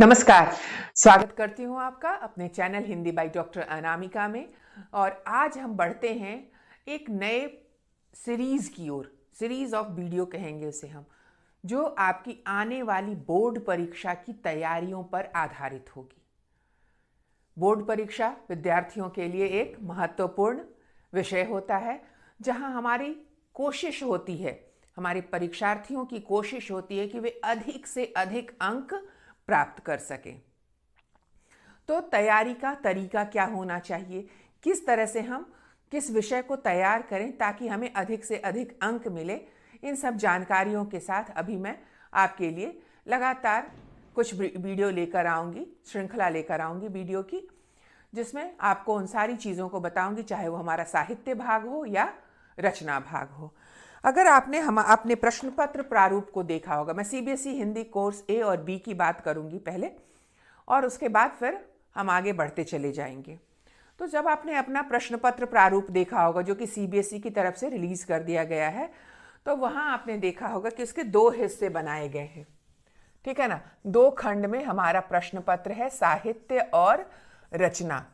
नमस्कार। स्वागत करती हूँ आपका अपने channel Hindi by doctor Anamika में। और आज हम बढ़ते हैं एक नए सीरीज की ओर। सीरीज ऑफ वीडियो कहेंगे उसे हम, जो आपकी आने वाली बोर्ड परीक्षा की तैयारियों पर आधारित होगी। बोर्ड परीक्षा विद्यार्थियों के लिए एक महत्वपूर्ण विषय होता है, जहां हमारी कोशिश होती है, हमारे परीक्षार्थियों की कोशिश होती है कि वे अधिक से अधिक अंक प्राप्त कर सकें। तो तैयारी का तरीका क्या होना चाहिए, किस तरह से हम किस विषय को तैयार करें ताकि हमें अधिक से अधिक अंक मिले, इन सब जानकारियों के साथ अभी मैं आपके लिए लगातार कुछ वीडियो लेकर आऊँगी, श्रृंखला लेकर आऊँगी वीडियो की, जिसमें आपको उन सारी चीज़ों को बताऊँगी, चाहे वो हमारा साहित्य भाग हो या रचना भाग हो। अगर आपने अपने प्रश्न पत्र प्रारूप को देखा होगा, मैं सीबीएसई हिंदी कोर्स ए और बी की बात करूँगी पहले, और उसके बाद फिर हम आगे बढ़ते चले जाएंगे। तो जब आपने अपना प्रश्न पत्र प्रारूप देखा होगा, जो कि सीबीएसई की तरफ से रिलीज़ कर दिया गया है, तो वहाँ आपने देखा होगा कि उसके 2 हिस्से बनाए गए हैं। ठीक है ना, 2 खंड में हमारा प्रश्न पत्र है, साहित्य और रचना।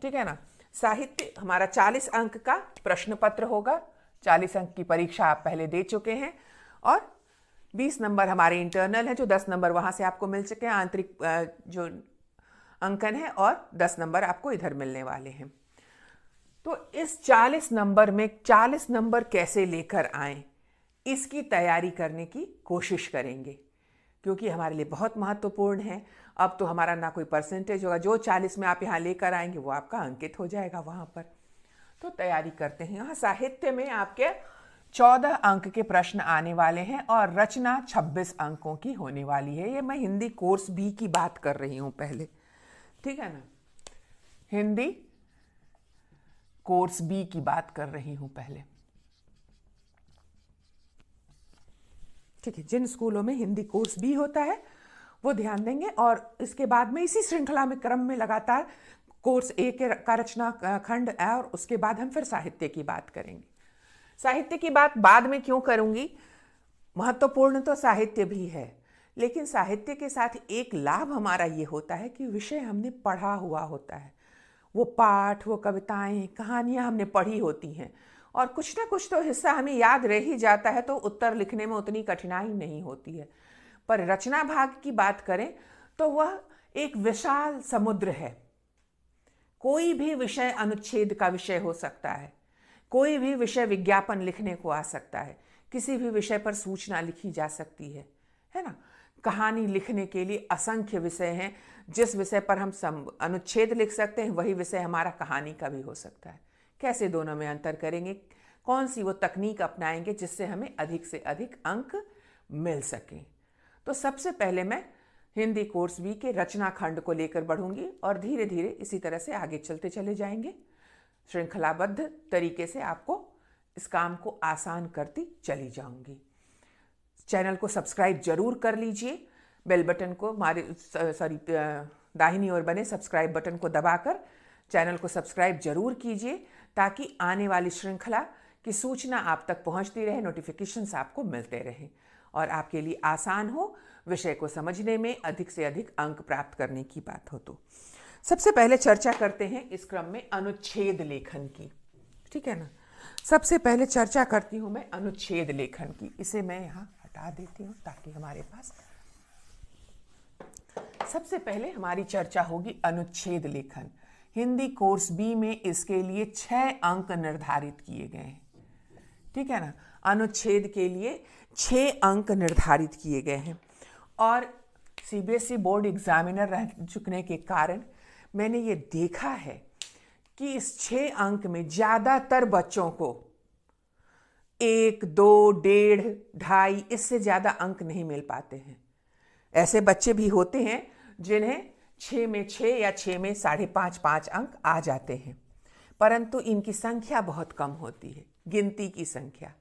ठीक है ना, साहित्य हमारा 40 अंक का प्रश्न पत्र होगा। 40 अंक की परीक्षा आप पहले दे चुके हैं, और 20 नंबर हमारे इंटरनल है, जो 10 नंबर वहां से आपको मिल चुके हैं, आंतरिक जो अंकन है, और 10 नंबर आपको इधर मिलने वाले हैं। तो इस 40 नंबर में 40 नंबर कैसे लेकर आएं, इसकी तैयारी करने की कोशिश करेंगे, क्योंकि हमारे लिए बहुत महत्वपूर्ण है। अब तो हमारा ना कोई परसेंटेज होगा, जो 40 में आप यहाँ लेकर आएंगे वो आपका अंकित हो जाएगा वहाँ पर। तो तैयारी करते हैं। यहाँ साहित्य में आपके 14 अंक के प्रश्न आने वाले हैं, और रचना 26 अंकों की होने वाली है। ये मैं हिंदी कोर्स बी की बात कर रही हूँ पहले, ठीक है ना, हिंदी कोर्स बी की बात कर रही हूँ पहले। ठीक है, जिन स्कूलों में हिंदी कोर्स बी होता है वो ध्यान देंगे, और इसके बाद में इसी श्रृंखला में क्रम में लगातार कोर्स ए का रचना खंड है, और उसके बाद हम फिर साहित्य की बात करेंगे। साहित्य की बात बाद में क्यों करूंगी, महत्वपूर्ण तो साहित्य भी है, लेकिन साहित्य के साथ एक लाभ हमारा ये होता है कि विषय हमने पढ़ा हुआ होता है, वो पाठ, वो कविताएं, कहानियां हमने पढ़ी होती हैं, और कुछ ना कुछ तो हिस्सा हमें याद रह ही जाता है, तो उत्तर लिखने में उतनी कठिनाई नहीं होती है। पर रचना भाग की बात करें तो वह एक विशाल समुद्र है। कोई भी विषय अनुच्छेद का विषय हो सकता है, कोई भी विषय विज्ञापन लिखने को आ सकता है, किसी भी विषय पर सूचना लिखी जा सकती है ना। कहानी लिखने के लिए असंख्य विषय हैं। जिस विषय पर हम अनुच्छेद लिख सकते हैं, वही विषय हमारा कहानी का भी हो सकता है। कैसे दोनों में अंतर करेंगे, कौन सी वो तकनीक अपनाएंगे जिससे हमें अधिक से अधिक अंक मिल सकें। तो सबसे पहले मैं हिंदी कोर्स बी के रचना खंड को लेकर बढ़ूंगी, और धीरे धीरे इसी तरह से आगे चलते चले जाएंगे। श्रृंखलाबद्ध तरीके से आपको इस काम को आसान करती चली जाऊंगी। चैनल को सब्सक्राइब जरूर कर लीजिए, बेल बटन को दाहिनी ओर बने सब्सक्राइब बटन को दबाकर चैनल को सब्सक्राइब जरूर कीजिए, ताकि आने वाली श्रृंखला की सूचना आप तक पहुंचती रहे, नोटिफिकेशंस आपको मिलते रहें, और आपके लिए आसान हो विषय को समझने में, अधिक से अधिक अंक प्राप्त करने की बात हो। तो सबसे पहले चर्चा करते हैं इस क्रम में अनुच्छेद लेखन की। ठीक है ना, सबसे पहले चर्चा करती हूं मैं अनुच्छेद लेखन की। इसे मैं यहाँ हटा देती हूँ ताकि हमारे पास सबसे पहले हमारी चर्चा होगी अनुच्छेद लेखन। हिंदी कोर्स बी में इसके लिए 6 अंक निर्धारित किए गए हैं। ठीक है ना, अनुच्छेद के लिए 6 अंक निर्धारित किए गए हैं, और सीबीएसई बोर्ड एग्जामिनर रह चुकने के कारण मैंने ये देखा है कि इस 6 अंक में ज़्यादातर बच्चों को 1, 2, 1.5, 2.5 इससे ज़्यादा अंक नहीं मिल पाते हैं। ऐसे बच्चे भी होते हैं जिन्हें 6 में 6 या 6 में 5.5 अंक आ जाते हैं, परंतु इनकी संख्या बहुत कम होती है, गिनती की संख्या।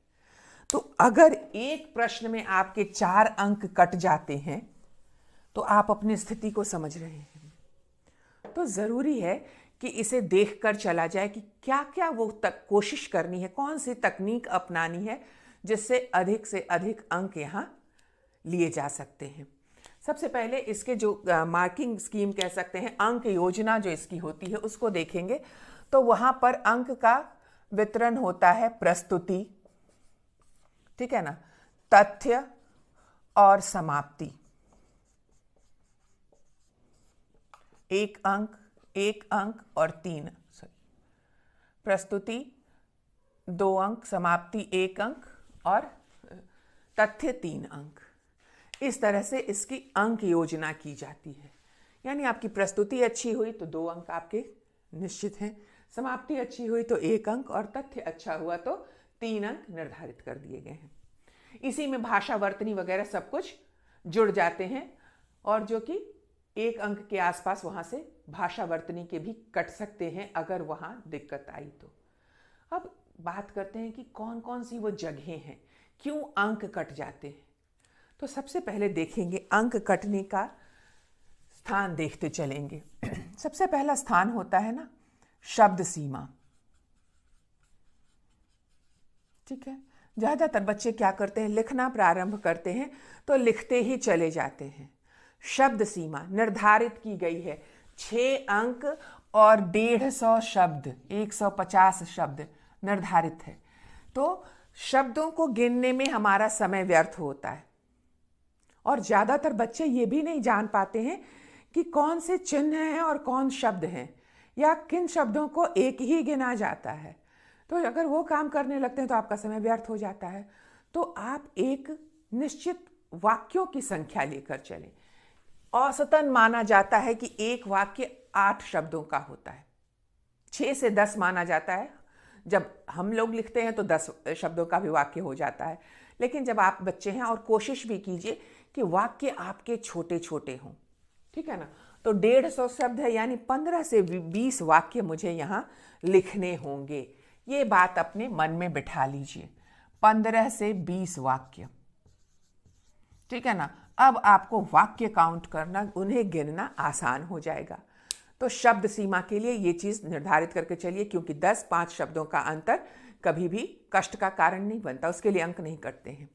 तो अगर एक प्रश्न में आपके 4 अंक कट जाते हैं, तो आप अपनी स्थिति को समझ रहे हैं। तो ज़रूरी है कि इसे देखकर चला जाए कि क्या क्या वो कोशिश करनी है, कौन सी तकनीक अपनानी है जिससे अधिक से अधिक अंक यहाँ लिए जा सकते हैं। सबसे पहले इसके जो मार्किंग स्कीम कह सकते हैं, अंक योजना जो इसकी होती है उसको देखेंगे। तो वहां पर अंक का वितरण होता है प्रस्तुति, ठीक है ना, तथ्य और समाप्ति। 1 अंक और 3, प्रस्तुति 2 अंक, समाप्ति 1 अंक और तथ्य 3 अंक। इस तरह से इसकी अंक योजना की जाती है। यानी आपकी प्रस्तुति अच्छी हुई तो 2 अंक आपके निश्चित हैं, समाप्ति अच्छी हुई तो 1 अंक और तथ्य अच्छा हुआ तो 3 अंक निर्धारित कर दिए गए हैं। इसी में भाषा वर्तनी वगैरह सब कुछ जुड़ जाते हैं और जो कि 1 अंक के आसपास वहां से भाषा वर्तनी के भी कट सकते हैं अगर वहां दिक्कत आई तो। अब बात करते हैं कि कौन कौन सी वो जगहें हैं, क्यों अंक कट जाते हैं। तो सबसे पहले देखेंगे अंक कटने का स्थान देखते चलेंगे। सबसे पहला स्थान होता है ना शब्द सीमा, ठीक है। ज्यादातर बच्चे क्या करते हैं, लिखना प्रारंभ करते हैं तो लिखते ही चले जाते हैं। शब्द सीमा निर्धारित की गई है 6 अंक और 150 शब्द, 150 शब्द निर्धारित है। तो शब्दों को गिनने में हमारा समय व्यर्थ होता है और ज्यादातर बच्चे ये भी नहीं जान पाते हैं कि कौन से चिन्ह हैं और कौन शब्द हैं या किन शब्दों को एक ही गिना जाता है। तो अगर वो काम करने लगते हैं तो आपका समय व्यर्थ हो जाता है। तो आप एक निश्चित वाक्यों की संख्या लेकर चलें। औसतन माना जाता है कि एक वाक्य 8 शब्दों का होता है, 6 से 10 माना जाता है। जब हम लोग लिखते हैं तो 10 शब्दों का भी वाक्य हो जाता है, लेकिन जब आप बच्चे हैं और कोशिश भी कीजिए कि वाक्य आपके छोटे छोटे हों, ठीक है ना। तो 150 शब्द है यानी 15 से 20 वाक्य मुझे यहाँ लिखने होंगे। ये बात अपने मन में बिठा लीजिए, 15 से 20 वाक्य, ठीक है ना। अब आपको वाक्य काउंट करना, उन्हें गिनना आसान हो जाएगा। तो शब्द सीमा के लिए ये चीज निर्धारित करके चलिए, क्योंकि 10-5 शब्दों का अंतर कभी भी कष्ट का कारण नहीं बनता, उसके लिए अंक नहीं कटते हैं।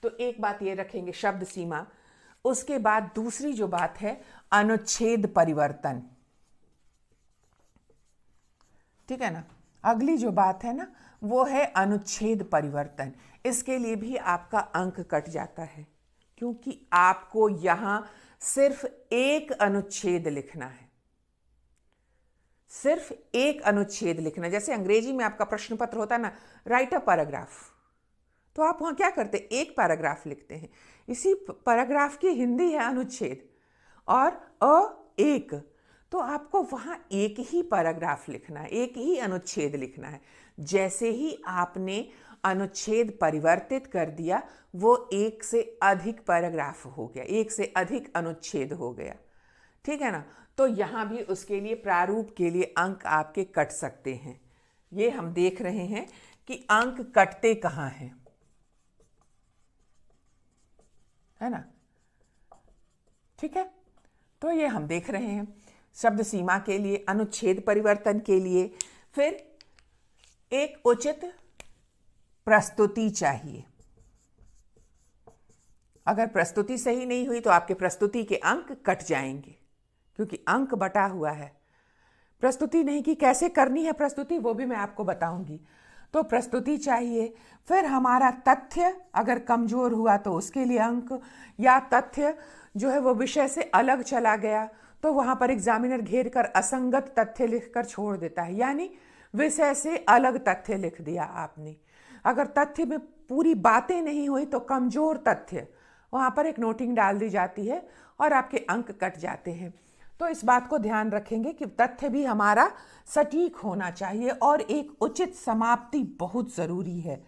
तो एक बात ये रखेंगे शब्द सीमा। उसके बाद दूसरी जो बात है अनुच्छेद परिवर्तन, ठीक है ना। अगली जो बात है ना वो है अनुच्छेद परिवर्तन। इसके लिए भी आपका अंक कट जाता है, क्योंकि आपको यहां सिर्फ एक अनुच्छेद लिखना है, सिर्फ एक अनुच्छेद लिखना। जैसे अंग्रेजी में आपका प्रश्न पत्र होता है ना, राइट अ पैराग्राफ, तो आप वहां क्या करते हैं, एक पैराग्राफ लिखते हैं। इसी पैराग्राफ की हिंदी है अनुच्छेद और एक, तो आपको वहां एक ही पैराग्राफ लिखना है, एक ही अनुच्छेद लिखना है। जैसे ही आपने अनुच्छेद परिवर्तित कर दिया वो एक से अधिक पैराग्राफ हो गया, एक से अधिक अनुच्छेद हो गया, ठीक है ना। तो यहां भी उसके लिए प्रारूप के लिए अंक आपके कट सकते हैं। ये हम देख रहे हैं कि अंक कटते कहां हैं, है ना, ठीक है। तो ये हम देख रहे हैं शब्द सीमा के लिए, अनुच्छेद परिवर्तन के लिए। फिर एक उचित प्रस्तुति चाहिए। अगर प्रस्तुति सही नहीं हुई तो आपके प्रस्तुति के अंक कट जाएंगे, क्योंकि अंक बटा हुआ है। प्रस्तुति नहीं की, कैसे करनी है प्रस्तुति वो भी मैं आपको बताऊंगी। तो प्रस्तुति चाहिए। फिर हमारा तथ्य अगर कमजोर हुआ तो उसके लिए अंक, या तथ्य जो है वो विषय से अलग चला गया तो वहां पर एग्जामिनर घेर कर असंगत तथ्य लिखकर छोड़ देता है, यानी विषय से अलग तथ्य लिख दिया आपने। अगर तथ्य में पूरी बातें नहीं हुई तो कमजोर तथ्य, वहां पर एक नोटिंग डाल दी जाती है और आपके अंक कट जाते हैं। तो इस बात को ध्यान रखेंगे कि तथ्य भी हमारा सटीक होना चाहिए और एक उचित समाप्ति बहुत जरूरी है,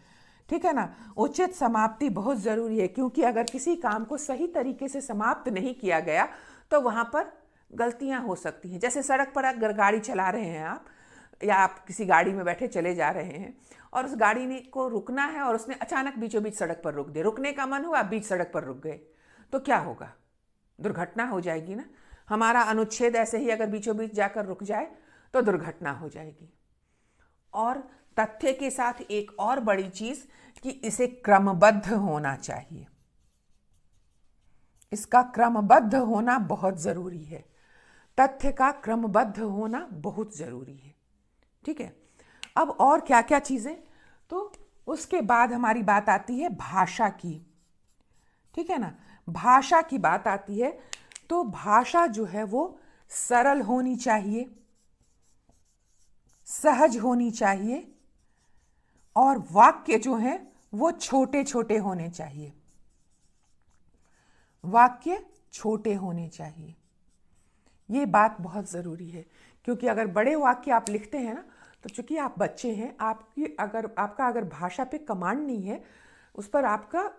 ठीक है ना। उचित समाप्ति बहुत जरूरी है, क्योंकि अगर किसी काम को सही तरीके से समाप्त नहीं किया गया तो वहां पर गलतियां हो सकती हैं। जैसे सड़क पर अगर गाड़ी चला रहे हैं आप, या आप किसी गाड़ी में बैठे चले जा रहे हैं और उस गाड़ी को रुकना है और उसने अचानक बीचों बीच सड़क पर रुक दिया, रुकने का मन हुआ, बीच सड़क पर रुक गए, तो क्या होगा, दुर्घटना हो जाएगी ना। हमारा अनुच्छेद ऐसे ही अगर बीचों बीच जाकर रुक जाए तो दुर्घटना हो जाएगी। और तथ्य के साथ एक और बड़ी चीज कि इसे क्रमबद्ध होना चाहिए। इसका क्रमबद्ध होना बहुत जरूरी है। तथ्य का क्रमबद्ध होना बहुत जरूरी है। ठीक है, अब और क्या क्या चीजें, तो उसके बाद हमारी बात आती है भाषा की। ठीक है ना, भाषा की बात आती है तो भाषा जो है वो सरल होनी चाहिए, सहज होनी चाहिए, और वाक्य जो है वो छोटे छोटे होने चाहिए। वाक्य छोटे होने चाहिए, ये बात बहुत ज़रूरी है, क्योंकि अगर बड़े वाक्य आप लिखते हैं ना, तो चूंकि आप बच्चे हैं, आपका अगर भाषा पे कमांड नहीं है, उस पर आपका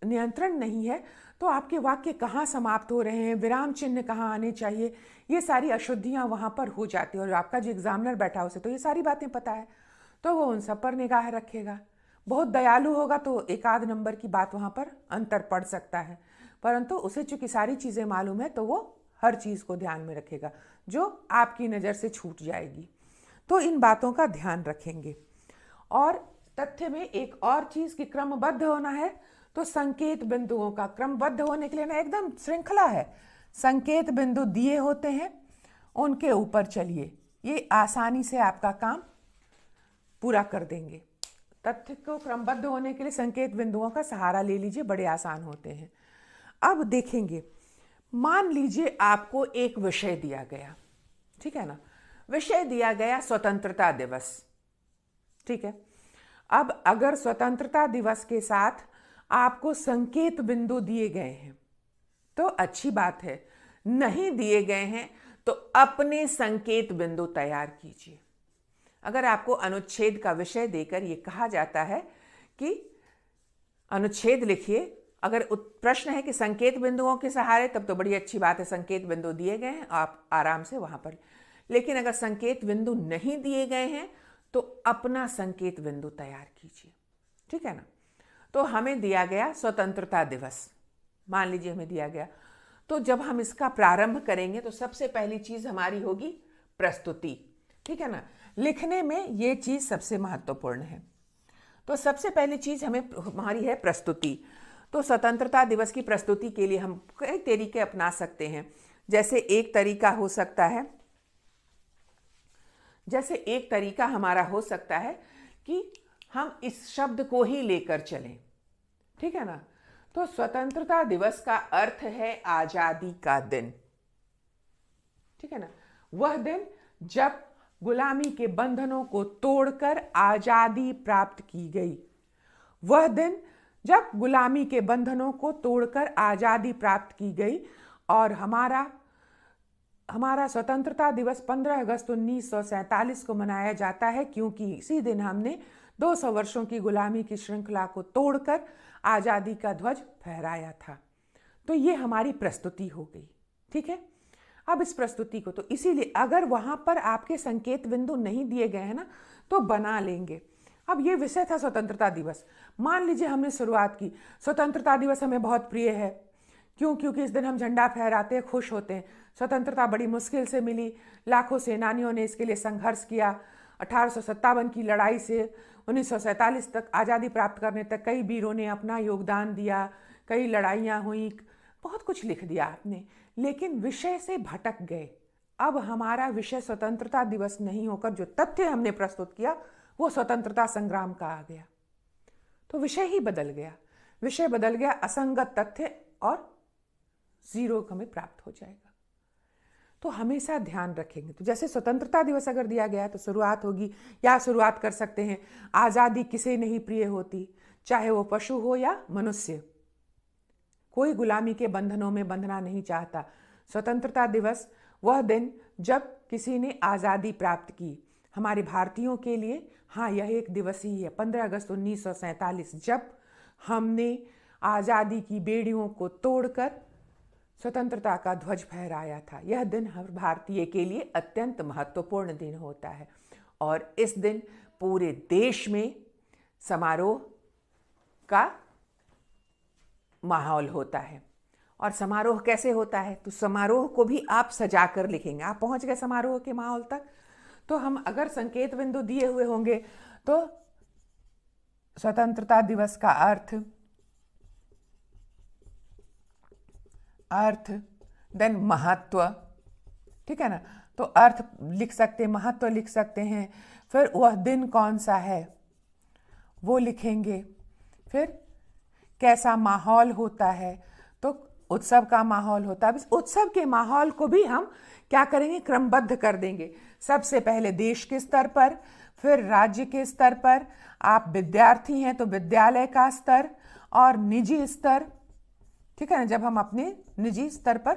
नियंत्रण नहीं है, तो आपके वाक्य कहाँ समाप्त हो रहे हैं, विराम चिन्ह कहाँ आने चाहिए, ये सारी अशुद्धियाँ वहाँ पर हो जाती है। और आपका जो एग्जामिनर बैठा उसे तो ये सारी बातें पता है, तो वो उन सब पर निगाह रखेगा। बहुत दयालु होगा तो एक आध नंबर की बात वहाँ पर अंतर पड़ सकता है, परंतु उसे चूंकि सारी चीज़ें मालूम है तो वो हर चीज़ को ध्यान में रखेगा जो आपकी नज़र से छूट जाएगी। तो इन बातों का ध्यान रखेंगे। और तथ्य में एक और चीज़ की क्रमबद्ध होना है, तो संकेत बिंदुओं का क्रमबद्ध होने के लिए ना एकदम श्रृंखला है, संकेत बिंदु दिए होते हैं, उनके ऊपर चलिए, ये आसानी से आपका काम पूरा कर देंगे। तथ्य को क्रमबद्ध होने के लिए संकेत बिंदुओं का सहारा ले लीजिए, बड़े आसान होते हैं। अब देखेंगे, मान लीजिए आपको एक विषय दिया गया, ठीक है ना, विषय दिया गया स्वतंत्रता दिवस। ठीक है, अब अगर स्वतंत्रता दिवस के साथ आपको संकेत बिंदु दिए गए हैं तो अच्छी बात है, नहीं दिए गए हैं तो अपने संकेत बिंदु तैयार कीजिए। अगर आपको अनुच्छेद का विषय देकर यह कहा जाता है कि अनुच्छेद लिखिए, अगर प्रश्न है कि संकेत बिंदुओं के सहारे, तब तो बड़ी अच्छी बात है, संकेत बिंदु दिए गए हैं, आप आराम से वहां पर। लेकिन अगर संकेत बिंदु नहीं दिए गए हैं तो अपना संकेत बिंदु तैयार कीजिए। ठीक है ना, तो हमें दिया गया स्वतंत्रता दिवस, मान लीजिए हमें दिया गया, तो जब हम इसका प्रारंभ करेंगे तो सबसे पहली चीज हमारी होगी प्रस्तुति। ठीक है ना, लिखने में ये चीज सबसे महत्वपूर्ण है। तो सबसे पहली चीज हमारी है प्रस्तुति। तो स्वतंत्रता दिवस की प्रस्तुति के लिए हम कई तरीके अपना सकते हैं। जैसे एक तरीका हमारा हो सकता है कि हम इस शब्द को ही लेकर चलें। ठीक है ना, तो स्वतंत्रता दिवस का अर्थ है आजादी का दिन। ठीक है ना, वह दिन जब गुलामी के बंधनों को तोड़कर आजादी प्राप्त की गई। वह दिन जब गुलामी के बंधनों को तोड़कर आजादी प्राप्त की गई। और हमारा स्वतंत्रता दिवस 15 अगस्त 1947 को मनाया जाता है, क्योंकि इसी दिन हमने 200 वर्षों की गुलामी की श्रृंखला को तोड़कर आजादी का ध्वज फहराया था। तो ये हमारी प्रस्तुति हो गई। ठीक है, अब इस प्रस्तुति को, तो इसीलिए अगर वहां पर आपके संकेत बिंदु नहीं दिए गए हैं ना, तो बना लेंगे। अब ये विषय था स्वतंत्रता दिवस। मान लीजिए हमने शुरुआत की, स्वतंत्रता दिवस हमें बहुत प्रिय है, क्योंकि इस दिन हम झंडा फहराते हैं, खुश होते हैं। स्वतंत्रता बड़ी मुश्किल से मिली, लाखों सेनानियों ने इसके लिए संघर्ष किया। 1857 की लड़ाई से 1947 तक आज़ादी प्राप्त करने तक कई वीरों ने अपना योगदान दिया, कई लड़ाइयाँ हुई, बहुत कुछ लिख दिया आपने, लेकिन विषय से भटक गए। अब हमारा विषय स्वतंत्रता दिवस नहीं होकर जो तथ्य हमने प्रस्तुत किया वो स्वतंत्रता संग्राम का आ गया, तो विषय ही बदल गया। विषय बदल गया, असंगत तथ्य और जीरो हमें प्राप्त हो जाएगा। तो हमेशा ध्यान रखेंगे। तो जैसे स्वतंत्रता दिवस अगर दिया गया है तो शुरुआत होगी, या शुरुआत कर सकते हैं, आज़ादी किसे नहीं प्रिय होती, चाहे वो पशु हो या मनुष्य, कोई गुलामी के बंधनों में बंधना नहीं चाहता। स्वतंत्रता दिवस वह दिन जब किसी ने आज़ादी प्राप्त की हमारे भारतीयों के लिए। हाँ, यह एक दिवस ही है, 15 अगस्त 1947, जब हमने आज़ादी की बेड़ियों को तोड़कर स्वतंत्रता का ध्वज फहराया था। यह दिन हर भारतीय के लिए अत्यंत महत्वपूर्ण दिन होता है, और इस दिन पूरे देश में समारोह का माहौल होता है। और समारोह कैसे होता है, तो समारोह को भी आप सजा कर लिखेंगे। आप पहुंच गए समारोह के माहौल तक, तो हम अगर संकेत बिंदु दिए हुए होंगे तो स्वतंत्रता दिवस का अर्थ अर्थ, देन महत्व, ठीक है ना। तो अर्थ लिख सकते हैं, महत्व लिख सकते हैं, फिर वह दिन कौन सा है वो लिखेंगे, फिर कैसा माहौल होता है, तो उत्सव का माहौल होता है। इस उत्सव के माहौल को भी हम क्या करेंगे, क्रमबद्ध कर देंगे। सबसे पहले देश के स्तर पर, फिर राज्य के स्तर पर, आप विद्यार्थी हैं तो विद्यालय का स्तर और निजी स्तर, ठीक है ना। जब हम अपने निजी स्तर पर,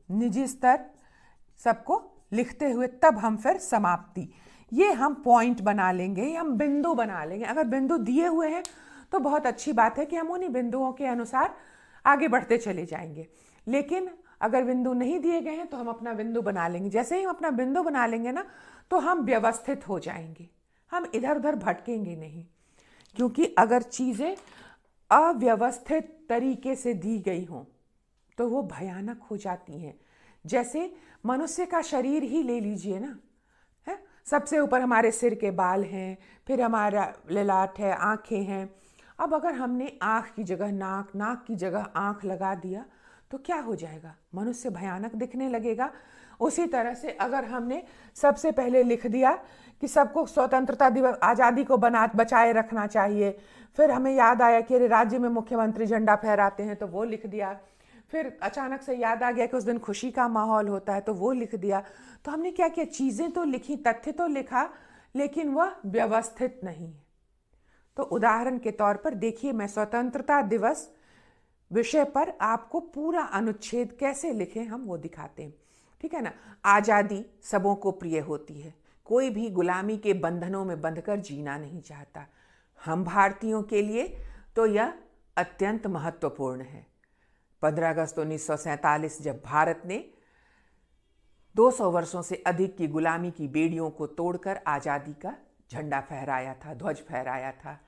निजी स्तर सबको लिखते हुए तब हम फिर समाप्ति, ये हम पॉइंट बना लेंगे, हम बिंदु बना लेंगे। अगर बिंदु दिए हुए हैं तो बहुत अच्छी बात है कि हम उन्हीं बिंदुओं के अनुसार आगे बढ़ते चले जाएंगे। लेकिन अगर बिंदु नहीं दिए गए हैं तो हम अपना बिंदु बना लेंगे। जैसे ही हम अपना बिंदु बना लेंगे ना तो हम व्यवस्थित हो जाएंगे, हम इधर उधर भटकेंगे नहीं। क्योंकि अगर चीज़ें अव्यवस्थित तरीके से दी गई हों तो वो भयानक हो जाती हैं। जैसे मनुष्य का शरीर ही ले लीजिए ना, है, सबसे ऊपर हमारे सिर के बाल हैं, फिर हमारा ललाट है, आँखें हैं। अब अगर हमने आँख की जगह नाक, नाक की जगह आँख लगा दिया तो क्या हो जाएगा, मनुष्य भयानक दिखने लगेगा। उसी तरह से अगर हमने सबसे पहले लिख दिया कि सबको स्वतंत्रता दिवस, आज़ादी को बचाए रखना चाहिए, फिर हमें याद आया कि अरे राज्य में मुख्यमंत्री झंडा फहराते हैं तो वो लिख दिया, फिर अचानक से याद आ गया कि उस दिन खुशी का माहौल होता है तो वो लिख दिया। तो हमने क्या किया, चीज़ें तो लिखी, तथ्य तो लिखा, लेकिन वह व्यवस्थित नहीं है। तो उदाहरण के तौर पर देखिए, मैं स्वतंत्रता दिवस विषय पर आपको पूरा अनुच्छेद कैसे लिखें हम वो दिखाते हैं, ठीक है ना। आज़ादी सबों को प्रिय होती है, कोई भी गुलामी के बंधनों में बंधकर जीना नहीं चाहता। हम भारतीयों के लिए तो यह अत्यंत महत्वपूर्ण है। 15 अगस्त 1947 जब भारत ने 200 वर्षों से अधिक की गुलामी की बेड़ियों को तोड़कर आज़ादी का झंडा फहराया था, ध्वज फहराया था,